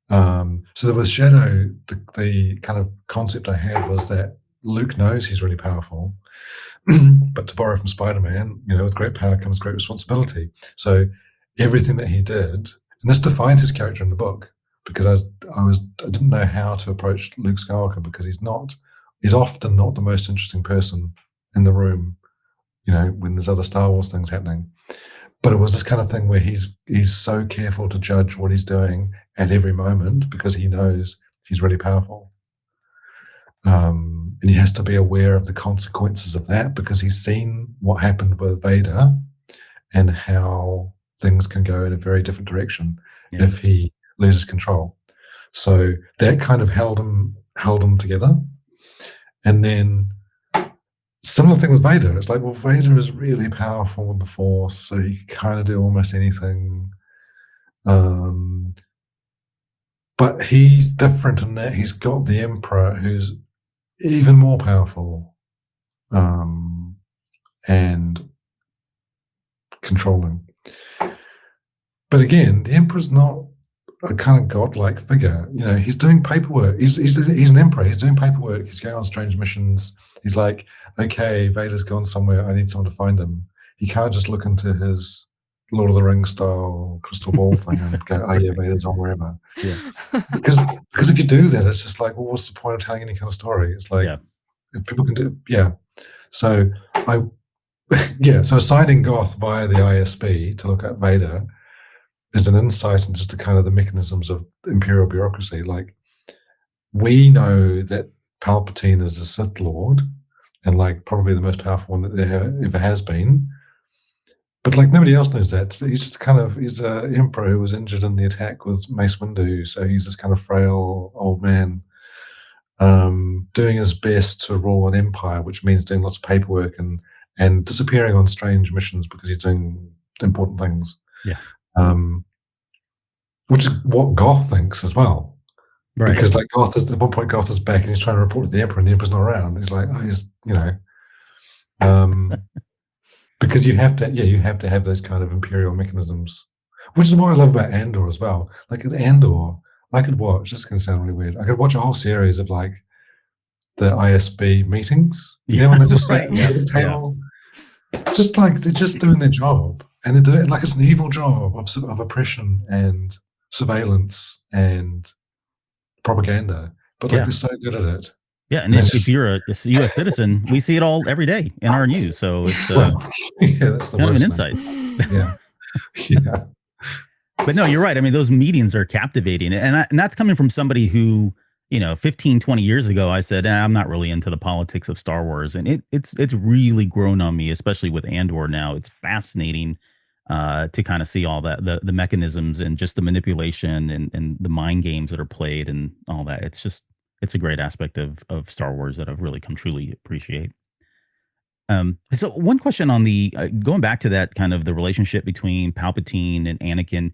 So there was Shadow, the kind of concept I had was that Luke knows he's really powerful, but to borrow from Spider-Man, with great power comes great responsibility. So everything that he did, and this defined his character in the book, because I didn't know how to approach Luke Skywalker because he's often not the most interesting person in the room, when there's other Star Wars things happening. But it was this kind of thing where he's so careful to judge what he's doing at every moment because he knows he's really powerful. And he has to be aware of the consequences of that because he's seen what happened with Vader and how things can go in a very different direction Yeah. if he loses control. So that kind of held him together. And then similar thing with Vader. It's like, well, Vader is really powerful with the Force, so he can kind of do almost anything. But he's different in that he's got the Emperor, who's even more powerful and controlling. But again, the Emperor's not a kind of godlike figure. You know, he's doing paperwork. He's an emperor. He's doing paperwork. He's going on strange missions. He's like, okay, Vader's gone somewhere. I need someone to find him. He can't just look into his Lord of the Rings style crystal ball thing and go, oh yeah, Vader's on wherever. Yeah. Because if you do that, it's just like, well, what's the point of telling any kind of story? It's like, if people can do, So so assigning Goth via the ISB to look at Vader is an insight into just the kind of the mechanisms of imperial bureaucracy. Like, we know that Palpatine is a Sith Lord and like probably the most powerful one that there ever has been. But like nobody else knows that. He's just he's an emperor who was injured in the attack with Mace Windu. So he's this kind of frail old man doing his best to rule an empire, which means doing lots of paperwork and disappearing on strange missions because he's doing important things. Yeah. Which is what Goth thinks as well. Right. Because like at one point Goth is back and he's trying to report to the Emperor and the Emperor's not around. He's like, because you have to have those kind of imperial mechanisms, which is what I love about Andor as well. Like at Andor, I could watch, this is going to sound really weird, I could watch a whole series of like the ISB meetings, when they're just sitting at the table, just like they're just doing their job, and they're doing it like it's an evil job of oppression and surveillance and propaganda, but like they're so good at it. Yeah, and if you're a U.S. citizen, we see it all every day in our news. So it's that's the kind of an thing. insight. Yeah. But no, you're right. I mean, those meetings are captivating. And that's coming from somebody who, 15, 20 years ago, I said, I'm not really into the politics of Star Wars. And it's really grown on me, especially with Andor now. It's fascinating to kind of see all that, the mechanisms and just the manipulation and the mind games that are played and all that. It's a great aspect of Star Wars that I've really come truly appreciate. So one question on the going back to that kind of the relationship between Palpatine and Anakin.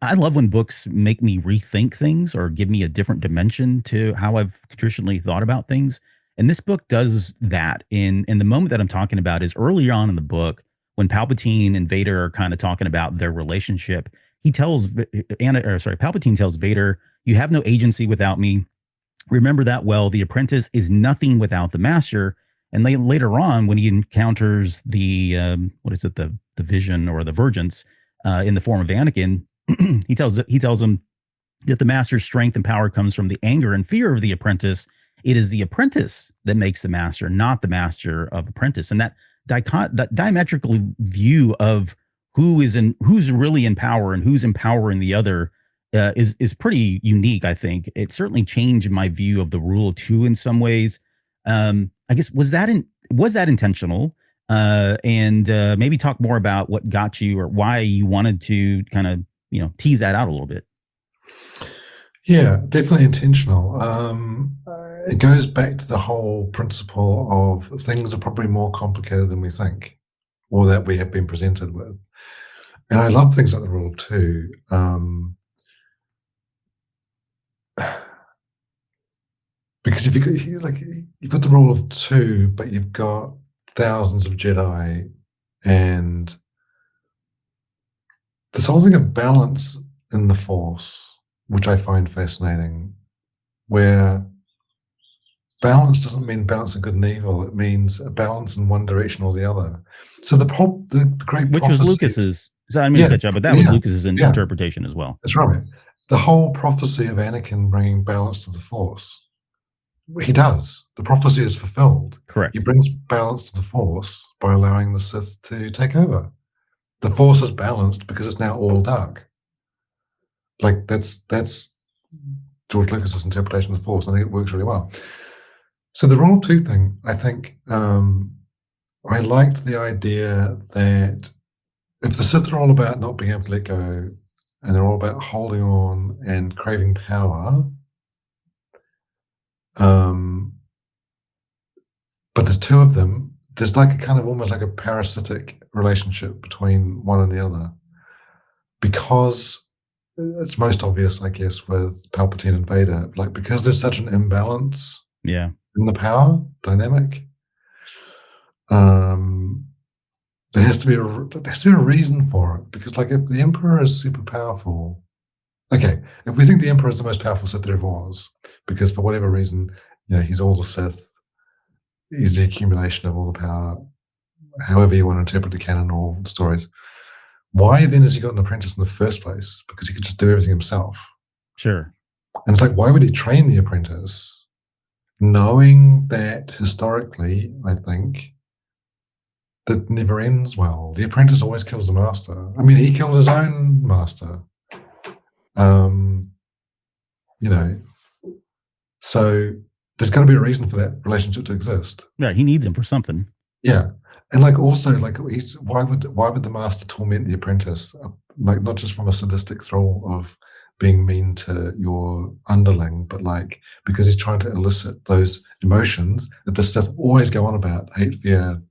I love when books make me rethink things or give me a different dimension to how I've traditionally thought about things. And this book does that. In the moment that I'm talking about is early on in the book when Palpatine and Vader are kind of talking about their relationship. Palpatine tells Vader, "You have no agency without me. Remember that well. The apprentice is nothing without the master." And later on, when he encounters the vision or the Vergence in the form of Anakin, he tells him that the master's strength and power comes from the anger and fear of the apprentice. It is the apprentice that makes the master, not the master of apprentice. And that diametrical view of who's really in power and who's empowering the other is pretty unique. I think it certainly changed my view of the rule of two in some ways. I guess was that intentional? And maybe talk more about what got you or why you wanted to kind of tease that out a little bit. Yeah, definitely intentional. It goes back to the whole principle of things are probably more complicated than we think, or that we have been presented with. And I love things like the rule of two. Because if you've got the rule of two, but you've got thousands of Jedi, and this whole thing of balance in the Force, which I find fascinating, where balance doesn't mean balance of good and evil. It means a balance in one direction or the other. So the great which prophecy, was Lucas's. So I didn't mean to catch up, but that was Lucas's interpretation as well. That's right. The whole prophecy of Anakin bringing balance to the Force. He does. The prophecy is fulfilled. Correct. He brings balance to the Force by allowing the Sith to take over. The Force is balanced because it's now all dark. Like that's George Lucas's interpretation of the Force. I think it works really well. So the rule of two thing, I think I liked the idea that if the Sith are all about not being able to let go, and they're all about holding on and craving power, but there's two of them, there's like a kind of almost like a parasitic relationship between one and the other, because it's most obvious, I guess, with Palpatine and Vader, like because there's such an imbalance Yeah. in the power dynamic. There has to be a reason for it, because like if the Emperor is super powerful, okay, if we think the Emperor is the most powerful Sith there ever was, because for whatever reason, he's all the Sith, he's the accumulation of all the power, however you want to interpret the canon or the stories, why then has he got an apprentice in the first place? Because he could just do everything himself. Sure. And it's like, why would he train the apprentice, knowing that historically, I think, that never ends well. The apprentice always kills the master. I mean, he killed his own master. So there's got to be a reason for that relationship to exist. Yeah, he needs him for something. Yeah, and like also like why would the master torment the apprentice? Like not just from a sadistic thrill of being mean to your underling, but like because he's trying to elicit those emotions that the Sith always go on about: hate, fear,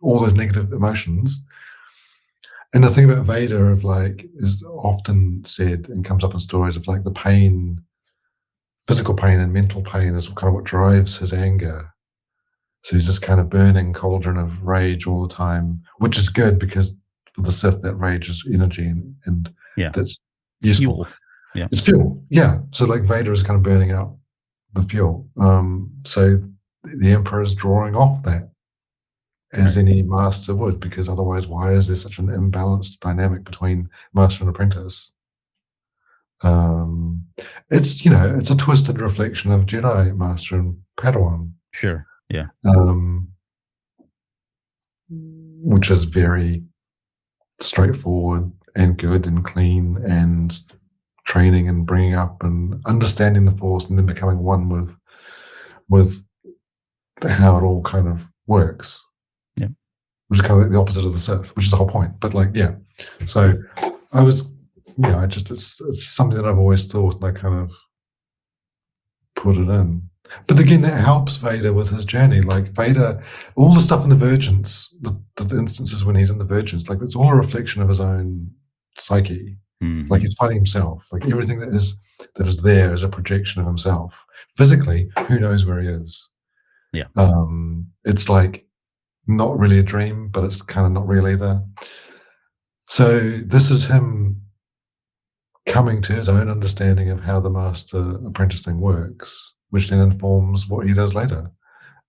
all those negative emotions. And the thing about Vader of like is often said and comes up in stories of like the pain, physical pain and mental pain is kind of what drives his anger. So he's this kind of burning cauldron of rage all the time, which is good because for the Sith that rage is energy and that's useful. Fuel. Yeah. It's fuel. Yeah. So like Vader is kind of burning up the fuel. So the Emperor is drawing off that, as any master would, because otherwise why is there such an imbalanced dynamic between master and apprentice? It's it's a twisted reflection of Jedi master and Padawan. Sure. Yeah. Which is very straightforward and good and clean and training and bringing up and understanding the Force and then becoming one with how it all kind of works. Yeah. Which is kind of like the opposite of the Sith, which is the whole point. But like, yeah. So it's something that I've always thought, and I kind of put it in. But again, that helps Vader with his journey. Like Vader, all the stuff in the Virgins, the instances when he's in the Virgins, like it's all a reflection of his own psyche. Mm-hmm. Like he's fighting himself. Like everything that is there is a projection of himself. Physically, who knows where he is? Yeah. It's like not really a dream, but it's kind of not real either. So this is him coming to his own understanding of how the master apprentice thing works, which then informs what he does later.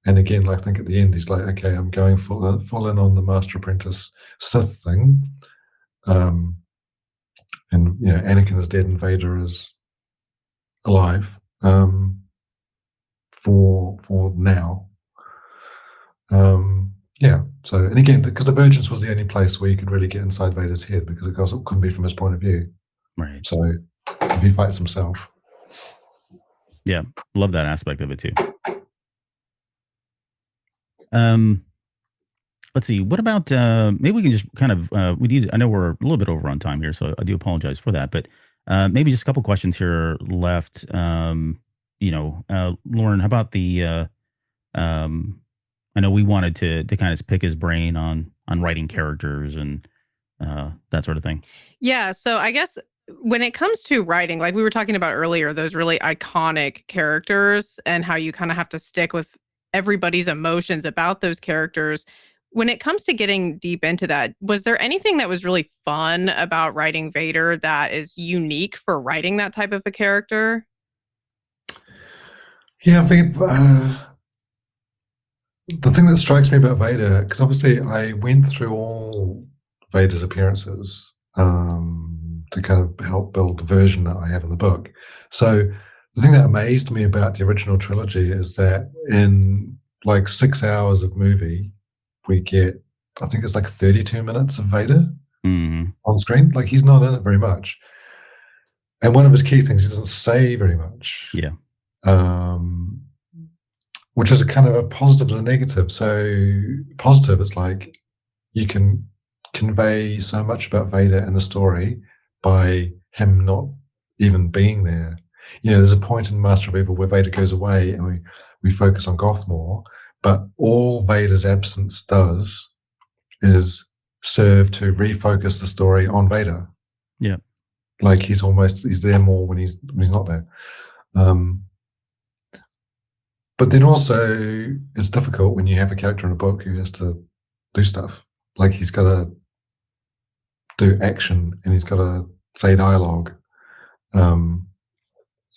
And again, I think at the end, he's like, okay, I'm going full in on the master apprentice Sith thing. And Anakin is dead and Vader is alive for now. So, and again, because the Virgins was the only place where you could really get inside Vader's head, because of course it couldn't be from his point of view. Right. So if he fights himself. Yeah, love that aspect of it too. Let's see. What about maybe we can just kind of I know we're a little bit over on time here, so I do apologize for that. But maybe just a couple questions here left. Lauren, how about the? I know we wanted to kind of pick his brain on writing characters and that sort of thing. Yeah. So I guess when it comes to writing, like we were talking about earlier, those really iconic characters and how you kind of have to stick with everybody's emotions about those characters. When it comes to getting deep into that, was there anything that was really fun about writing Vader that is unique for writing that type of a character? Yeah, I think the thing that strikes me about Vader, because obviously I went through all Vader's appearances to kind of help build the version that I have in the book. So the thing that amazed me about the original trilogy is that in like 6 hours of movie, we get, I think it's like 32 minutes of Vader on screen. Like he's not in it very much. And one of his key things, he doesn't say very much. Yeah. Which is a kind of a positive and a negative. So positive, it's like you can convey so much about Vader and the story by him not even being there. There's a point in Master of Evil where Vader goes away and we focus on Goth more, but all Vader's absence does is serve to refocus the story on Vader. Yeah. Like he's there more when he's not there. But then also it's difficult when you have a character in a book who has to do stuff. Like he's got to do action and he's got to say dialogue.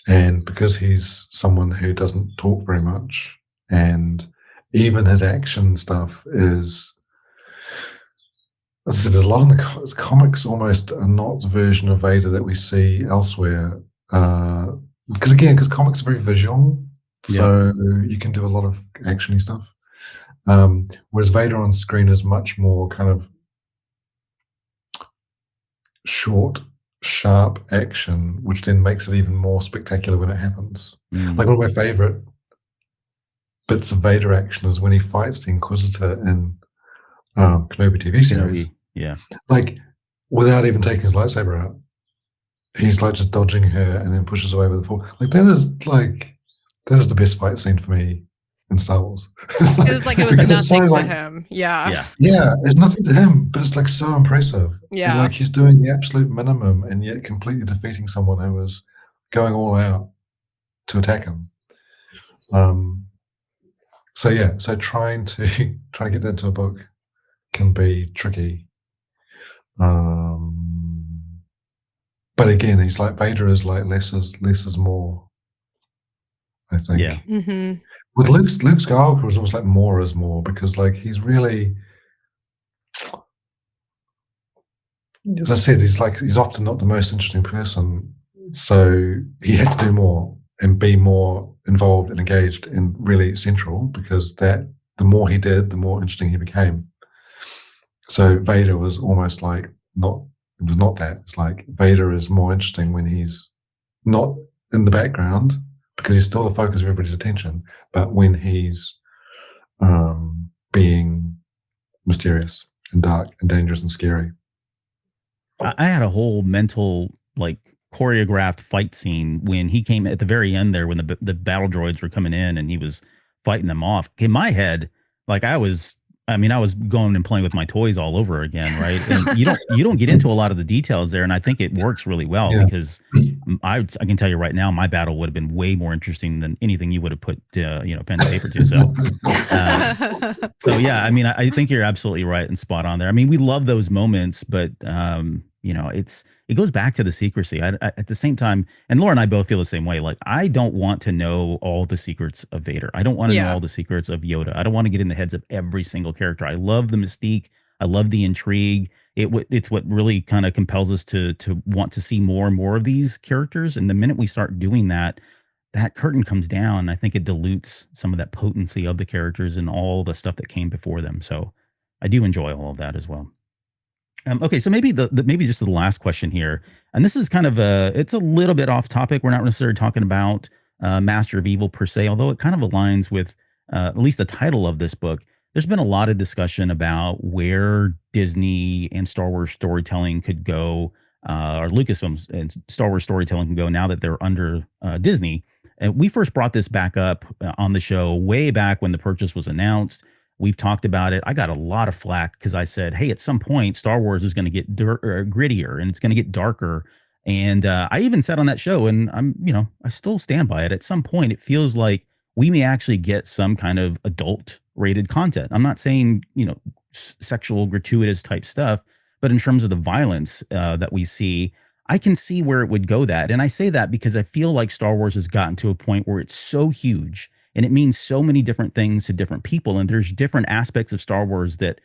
And because he's someone who doesn't talk very much, and even his action stuff is, as I said, there's a lot in the comics almost are not the version of Vader that we see elsewhere. Because comics are very visual, so you can do a lot of actiony stuff. Whereas Vader on screen is much more kind of short, sharp action, which then makes it even more spectacular when it happens. Like one of my favorite bits of Vader action is when he fights the Inquisitor in Kenobi TV series. Yeah. Like without even taking his lightsaber out. He's like just dodging her and then pushes away with the force. Like that is the best fight scene for me in Star Wars. It was nothing to him. Yeah. Yeah, it's nothing to him, but it's like so impressive. Yeah. And like he's doing the absolute minimum and yet completely defeating someone who was going all out to attack him. So trying to get that into a book can be tricky. But again, he's like Vader is like less is more, I think. Yeah. Mm-hmm. With Luke Skywalker was almost like more is more, because like he's really, as I said, he's often not the most interesting person. So he had to do more and be more involved and engaged and really central, because the more he did, the more interesting he became. So Vader was almost like it was not that. It's like Vader is more interesting when he's not in the background, because he's still the focus of everybody's attention, but when he's being mysterious and dark and dangerous and scary. I had a whole mental, like, choreographed fight scene when he came at the very end there, when the battle droids were coming in and he was fighting them off. In my head, like I was going and playing with my toys all over again, right? And you don't get into a lot of the details there, and I think it works really well because I can tell you right now, my battle would have been way more interesting than anything you would have put pen and paper to. So yeah, I mean, I think you're absolutely right and spot on there. I mean, we love those moments, but it goes back to the secrecy. I at the same time, and Laura and I both feel the same way. Like, I don't want to know all the secrets of Vader. I don't want to know all the secrets of Yoda. I don't want to get in the heads of every single character. I love the mystique. I love the intrigue. It's what really kind of compels us to want to see more and more of these characters. And the minute we start doing that, that curtain comes down. I think it dilutes some of that potency of the characters and all the stuff that came before them. So I do enjoy all of that as well. Okay, so maybe maybe just the last question here, and this is kind of it's a little bit off topic. We're not necessarily talking about Master of Evil per se, although it kind of aligns with at least the title of this book. There's been a lot of discussion about where Disney and Star Wars storytelling could go, or Lucasfilms and Star Wars storytelling can go now that they're under Disney. And we first brought this back up on the show way back when the purchase was announced. We've talked about it. I got a lot of flack because I said, hey, at some point, Star Wars is going to get grittier and it's going to get darker. And I even said on that show, and I still stand by it. At some point, it feels like we may actually get some kind of adult rated content. I'm not saying, sexual, gratuitous type stuff, but in terms of the violence that we see, I can see where it would go that. And I say that because I feel like Star Wars has gotten to a point where it's so huge and it means so many different things to different people. And there's different aspects of Star Wars that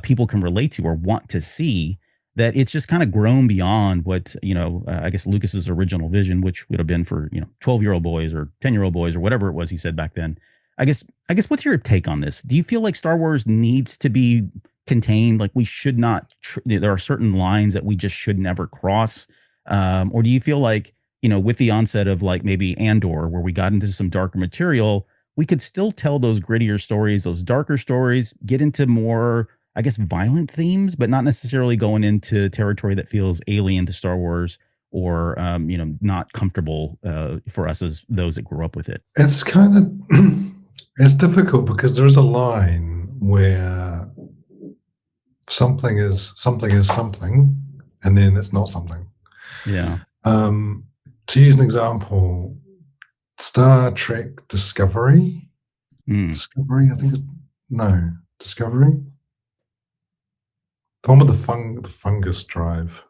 people can relate to or want to see, that it's just kind of grown beyond what, I guess Lucas's original vision, which would have been for, 12-year-old boys or 10-year-old boys or whatever it was he said back then. I guess what's your take on this? Do you feel like Star Wars needs to be contained? Like we should not, there are certain lines that we just should never cross. Or do you feel like, with the onset of like maybe Andor, where we got into some darker material, we could still tell those grittier stories, those darker stories, get into more I guess, violent themes, but not necessarily going into territory that feels alien to Star Wars or, not comfortable for us as those that grew up with it. It's kind of it's difficult because there is a line where something is something, and then it's not something. Yeah. To use an example, Star Trek Discovery. Discovery, I think Discovery. The one with the fungus drive.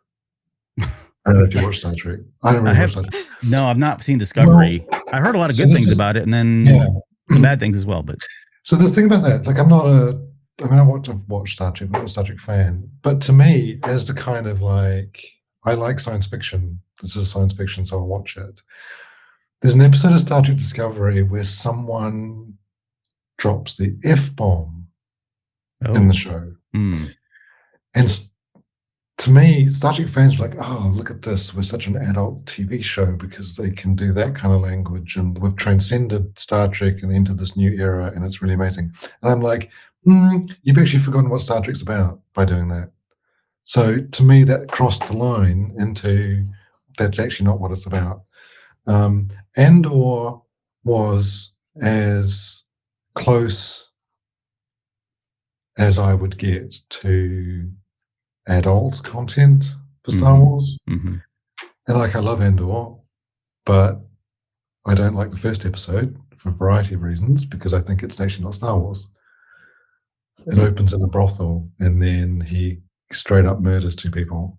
I don't know if you watch Star Trek. I don't really watch Star Trek. No, I've not seen Discovery. I heard a lot of good things about it, and then some bad things as well. But so the thing about that, like, I've watched Star Trek, I'm not a Star Trek fan, but to me, as the kind of like, I like science fiction. This is science fiction, so I'll watch it. There's an episode of Star Trek Discovery where someone drops the F-bomb in the show. And to me, Star Trek fans were like, oh, look at this. We're such an adult TV show because they can do that kind of language. And we've transcended Star Trek and entered this new era, and it's really amazing. And I'm like, you've actually forgotten what Star Trek's about by doing that. So to me, that crossed the line into that's actually not what it's about. Andor was as close as I would get to adult content for Star Wars. And like, I love Andor, but I don't like the first episode for a variety of reasons, because I think it's actually not Star Wars. It opens in a brothel, and then he straight up murders two people.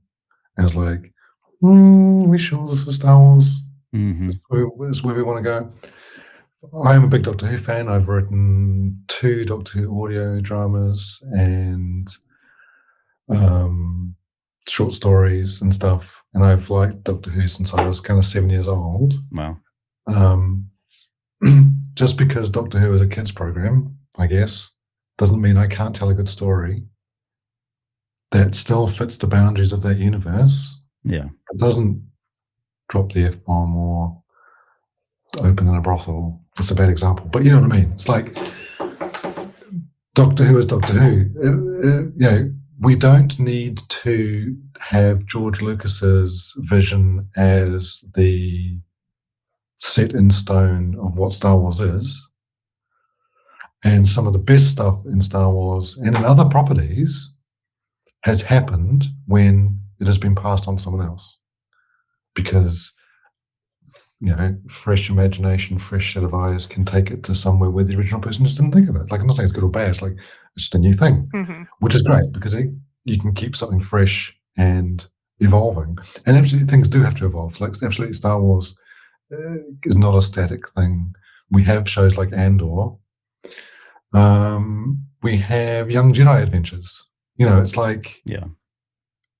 And it's like, we sure this is Star Wars? This is where we want to go. I am a big Doctor Who fan. I've written 2 Doctor Who audio dramas and short stories and stuff. And I've liked Doctor Who since I was kind of 7 years old. Wow. Just because Doctor Who is a kids program, I guess, doesn't mean I can't tell a good story that still fits the boundaries of that universe. Yeah. It doesn't drop the F-bomb or open in a brothel. It's a bad example, but you know what I mean? It's like, Doctor Who is Doctor Who. We don't need to have George Lucas's vision as the set in stone of what Star Wars is. And some of the best stuff in Star Wars and in other properties has happened when it has been passed on to someone else. Because, fresh imagination, fresh set of eyes can take it to somewhere where the original person just didn't think of it. Like, I'm not saying it's good or bad. It's like, it's just a new thing, which is great, because you can keep something fresh and evolving. And absolutely, things do have to evolve. Like, absolutely, Star Wars is not a static thing. We have shows like Andor. We have Young Jedi Adventures. It's like,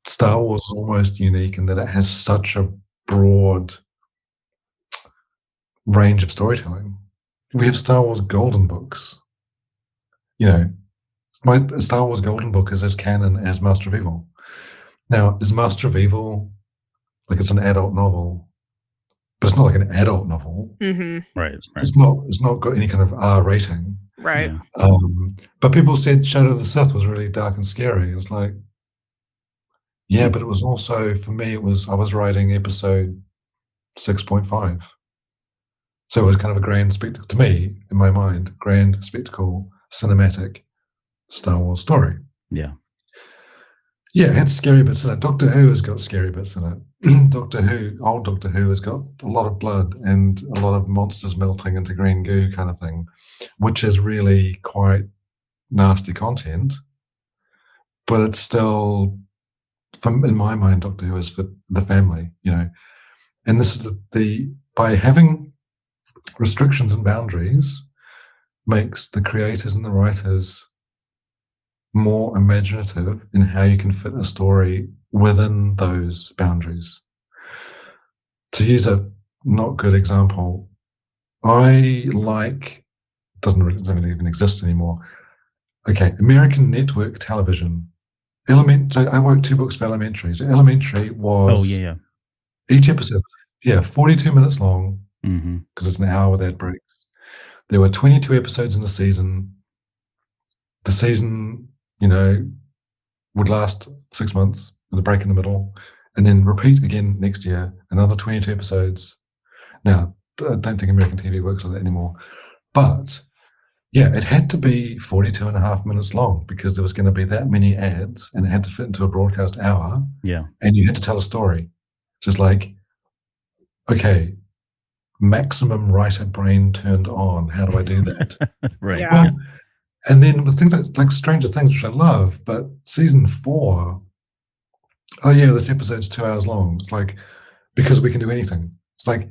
Star Wars is almost unique in that it has such a broad range of storytelling. We have Star Wars Golden Books. My Star Wars Golden Book is as canon as Master of Evil. Now, is Master of Evil, like, it's an adult novel, but it's not like an adult novel. Right. It's not got any kind of R rating. Right. Yeah. But people said Shadow of the Sith was really dark and scary. It was like, but it was also, for me, I was writing episode 6.5. So it was kind of a grand spectacle, to me, in my mind, grand spectacle, cinematic Star Wars story. Yeah. Yeah, it had scary bits in it. Doctor Who has got scary bits in it. Old Doctor Who has got a lot of blood and a lot of monsters melting into green goo kind of thing, which is really quite nasty content. But it's still, in my mind, Doctor Who is for the family, And this is by having restrictions and boundaries makes the creators and the writers more imaginative in how you can fit a story within those boundaries. To use a not good example, doesn't really even exist anymore. Okay, American network television. So I wrote 2 books for Elementary. So Elementary was each episode, 42 minutes long, because it's an hour with ad breaks. There were 22 episodes in the season. The season would last 6 months with a break in the middle, and then repeat again next year, another 22 episodes. Now, I don't think American TV works like that anymore. But yeah, it had to be 42 and a half minutes long because there was going to be that many ads and it had to fit into a broadcast hour. Yeah. And you had to tell a story. So it's like, okay, maximum writer brain turned on. How do I do that? Right. Yeah. Well, and then with things like Stranger Things, which I love, but season 4, oh yeah, this episode's 2 hours long. It's like, because we can do anything. It's like,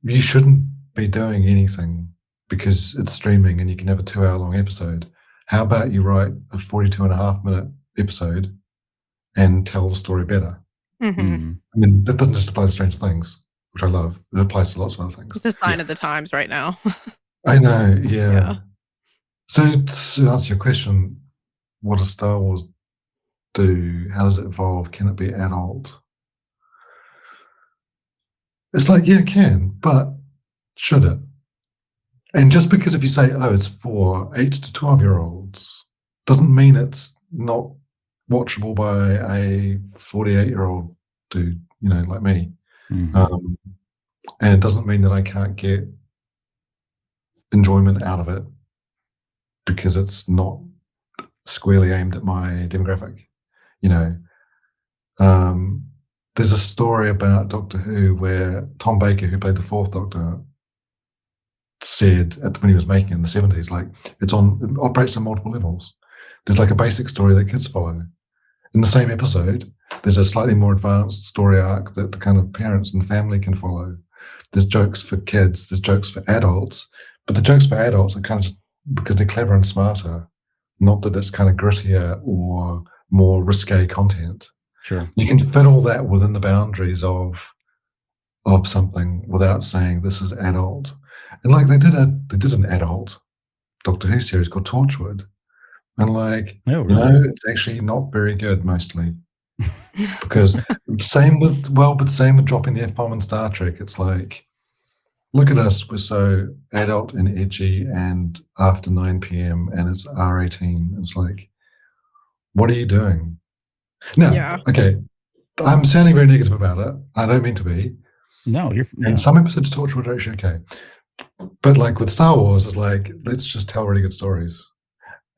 you shouldn't be doing anything because it's streaming and you can have a 2 hour long episode. How about you write a 42 and a half minute episode and tell the story better? Mhm. I mean, that doesn't just apply to Stranger Things, which I love. It applies to lots of other things. It's a sign of the times right now. I know, yeah. Yeah. So to answer your question, what does Star Wars do? How does it evolve? Can it be adult? It's like, yeah, it can, but should it? And just because if you say, oh, it's for 8 to 12-year-olds, doesn't mean it's not watchable by a 48-year-old dude, like me. Mhm. And it doesn't mean that I can't get enjoyment out of it because it's not squarely aimed at my demographic. There's a story about Doctor Who where Tom Baker, who played the Fourth Doctor, said when he was making it in the 70s, like it operates on multiple levels. There's like a basic story that kids follow. In the same episode, there's a slightly more advanced story arc that the kind of parents and family can follow. There's jokes for kids, there's jokes for adults, but the jokes for adults are kind of just because they're clever and smarter, not that it's kind of grittier or more risque content. Sure. You can fit all that within the boundaries of something without saying this is adult. And like they did an adult Doctor Who series called Torchwood, and like it's actually not very good mostly because same with dropping the F-bomb in Star Trek. It's like, look at us, we're so adult and edgy and after 9 p.m. and it's R18. It's like, what are you doing? Now, okay, I'm sounding very negative about it. I don't mean to be. No, And some episodes of Torchwood are actually okay. But like with Star Wars, it's like, let's just tell really good stories.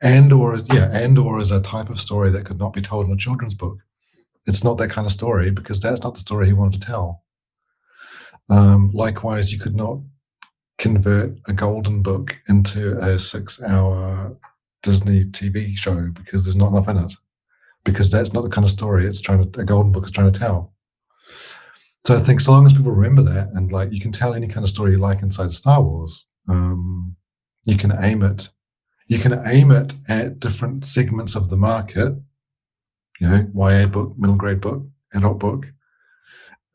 Andor is a type of story that could not be told in a children's book. It's not that kind of story because that's not the story he wanted to tell. Likewise, you could not convert a golden book into a 6-hour Disney TV show because there's not enough in it. Because that's not the kind of story a golden book is trying to tell. So I think so long as people remember that, and like you can tell any kind of story you like inside of Star Wars, you can aim it at different segments of the market. YA book, middle grade book, adult book,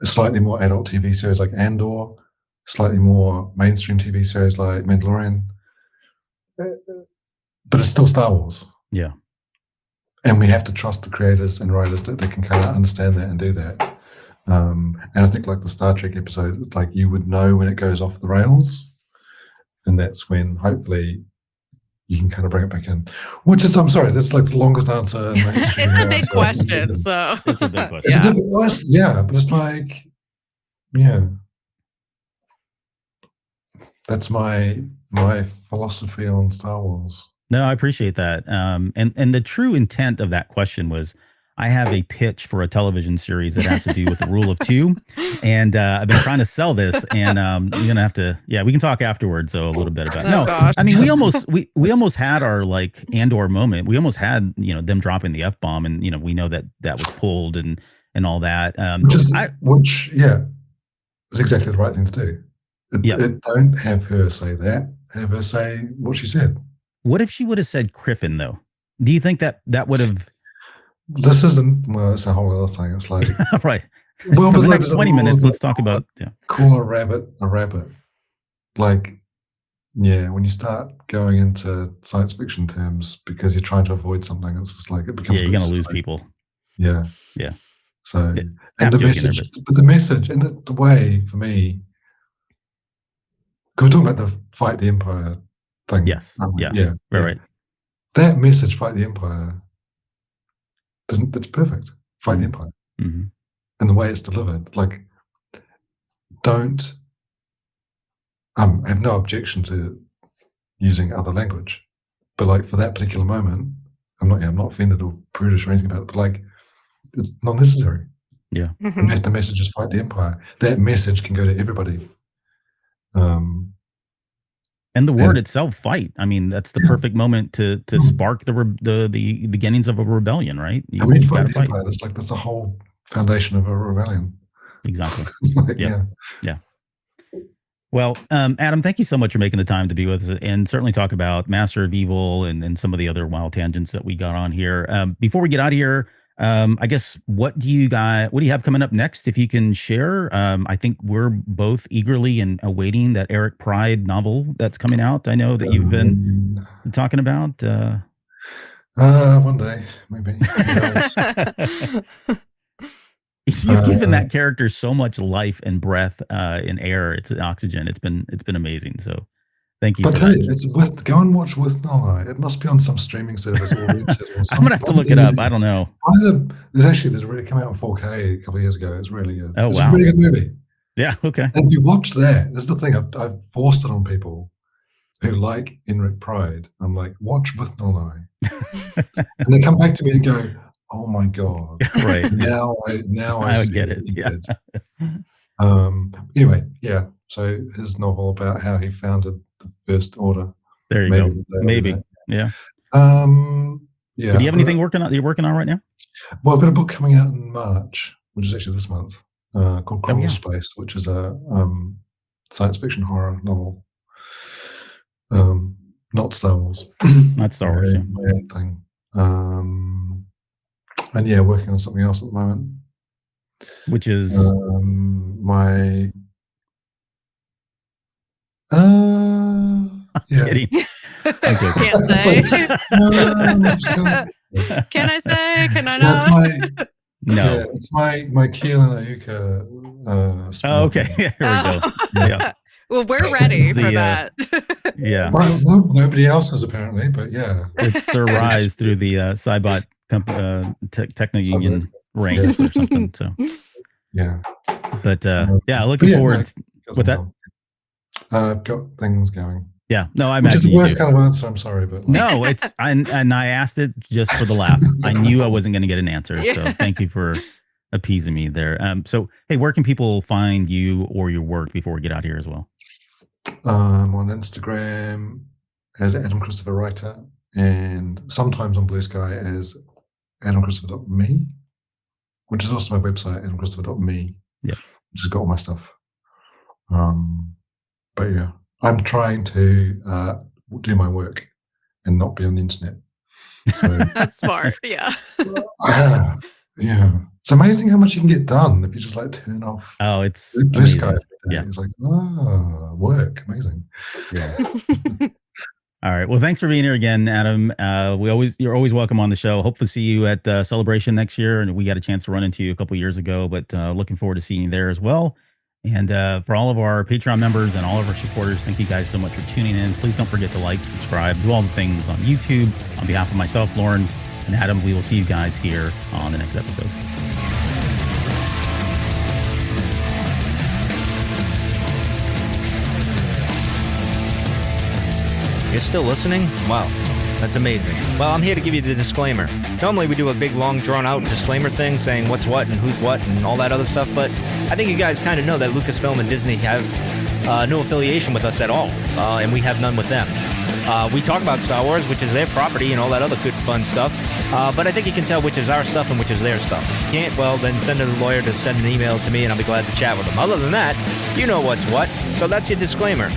a slightly more adult TV series like Andor, slightly more mainstream TV series like Mandalorian, but it's still Star Wars. Yeah. And we have to trust the creators and writers that they can kind of understand that and do that. And I think like the Star Trek episode, like you would know when it goes off the rails, and that's when hopefully you can kind of bring it back in. Which is, I'm sorry, that's like the longest answer in the history. It's a big question, so it's a big question. Yeah, but it's like, that's my philosophy on Star Wars. No, I appreciate that. And the true intent of that question was, I have a pitch for a television series that has to do with the rule of 2, and I've been trying to sell this, and you're gonna have to, we can talk afterwards, so a little bit about. Gosh. I mean, we almost had our like Andor moment. We almost had them dropping the F-bomb, and we know that was pulled and all that. Which is exactly the right thing to do. Don't have her say that. Have her say what she said. What if she would have said Griffin, though? Do you think that would have? This isn't, well, it's a whole other thing. It's like, right. Well, for the next 20 minutes, let's talk about, call a rabbit. Like, when you start going into science fiction terms because you're trying to avoid something, it's just like, it becomes. Yeah, you're going to lose people. Yeah. Yeah. So, and the message, and the way for me, because we're talking about the Fight the Empire thing. Yes. Right. That message, Fight the Empire, That's perfect. Fight the Empire. Mm-hmm. And the way it's delivered, like, don't. I have no objection to using other language, but like for that particular moment, I'm not offended or prudish or anything about it. But like, it's not necessary. Yeah. Mhm. The message is fight the Empire. That message can go to everybody. And the word itself, fight. I mean, that's the perfect moment to spark the beginnings of a rebellion, right? You fight got to the fight. Empire. That's the whole foundation of a rebellion. Exactly. Like, Yeah. Well, Adam, thank you so much for making the time to be with us and certainly talk about Master of Evil and some of the other wild tangents that we got on here. Before we get out of here, I guess what do you have coming up next? If you can share, I think we're both eagerly and awaiting that Eric Pride novel that's coming out. I know that you've been talking about. One day, maybe. You've given that character so much life and breath and air. It's oxygen. It's been amazing. So thank you. But for that. it's go and watch With No Eye. It must be on some streaming service or I'm gonna have to look it up. I don't know. There's really come out in 4K a couple of years ago. It's really good. Oh, it's wow. a really good movie. Yeah. Okay. And if you watch that, this is the thing. I've forced it on people who like Enric Pride. I'm like, watch With No Eye, and they come back to me and go, "Oh my god!" Right. now I get it. Yeah. Anyway, yeah. So his novel about how he founded the First Order. There you go. Maybe. Yeah. Yeah. Do you have anything you're working on right now? Well, I've got a book coming out in March, which is actually this month, called Crawl Space, which is a science fiction horror novel. Not Star Wars. Not Star Wars. Yeah. My own thing. And yeah, working on something else at the moment. Which is my kidding. I'm joking. Can't say. Can I say? Can I not? No. Yeah, it's my Keel and Ayuka. Oh, okay. Here we go. Yeah. Well, we're ready for that. Yeah. Well, nobody else is apparently, but yeah. It's their rise through the Cybot Techno Union ranks or something. So yeah. But looking forward. What's that? I've got things going. Yeah. No, I Which imagine is the worst kind of answer. I'm sorry, but no, it's and I asked it just for the laugh. I knew I wasn't going to get an answer, so thank you for appeasing me there. So hey, where can people find you or your work before we get out here as well? On Instagram as Adam Christopher Writer, and sometimes on Blue Sky as adamchristopher.me, which is also my website, adamchristopher.me. Yeah, which has got all my stuff. But yeah, I'm trying to do my work and not be on the internet. So, that's smart. Yeah. Yeah. It's amazing how much you can get done if you just like turn off. Oh, it's Blue Sky. Yeah. It's like, work. Amazing. Yeah. All right. Well, thanks for being here again, Adam. You're always welcome on the show. Hope to see you at Celebration next year. And we got a chance to run into you a couple of years ago, but looking forward to seeing you there as well. And for all of our Patreon members and all of our supporters, thank you guys so much for tuning in. Please don't forget to like, subscribe, do all the things on YouTube. On behalf of myself, Lauren, and Adam, we will see you guys here on the next episode. You're still listening? Wow, that's amazing. Well, I'm here to give you the disclaimer. Normally we do a big, long, drawn-out disclaimer thing saying what's what and who's what and all that other stuff, but I think you guys kind of know that Lucasfilm and Disney have no affiliation with us at all, and we have none with them. We talk about Star Wars, which is their property and all that other good, fun stuff, but I think you can tell which is our stuff and which is their stuff. If you can't, well, then send a lawyer to send an email to me and I'll be glad to chat with them. Other than that, you know what's what, so that's your disclaimer.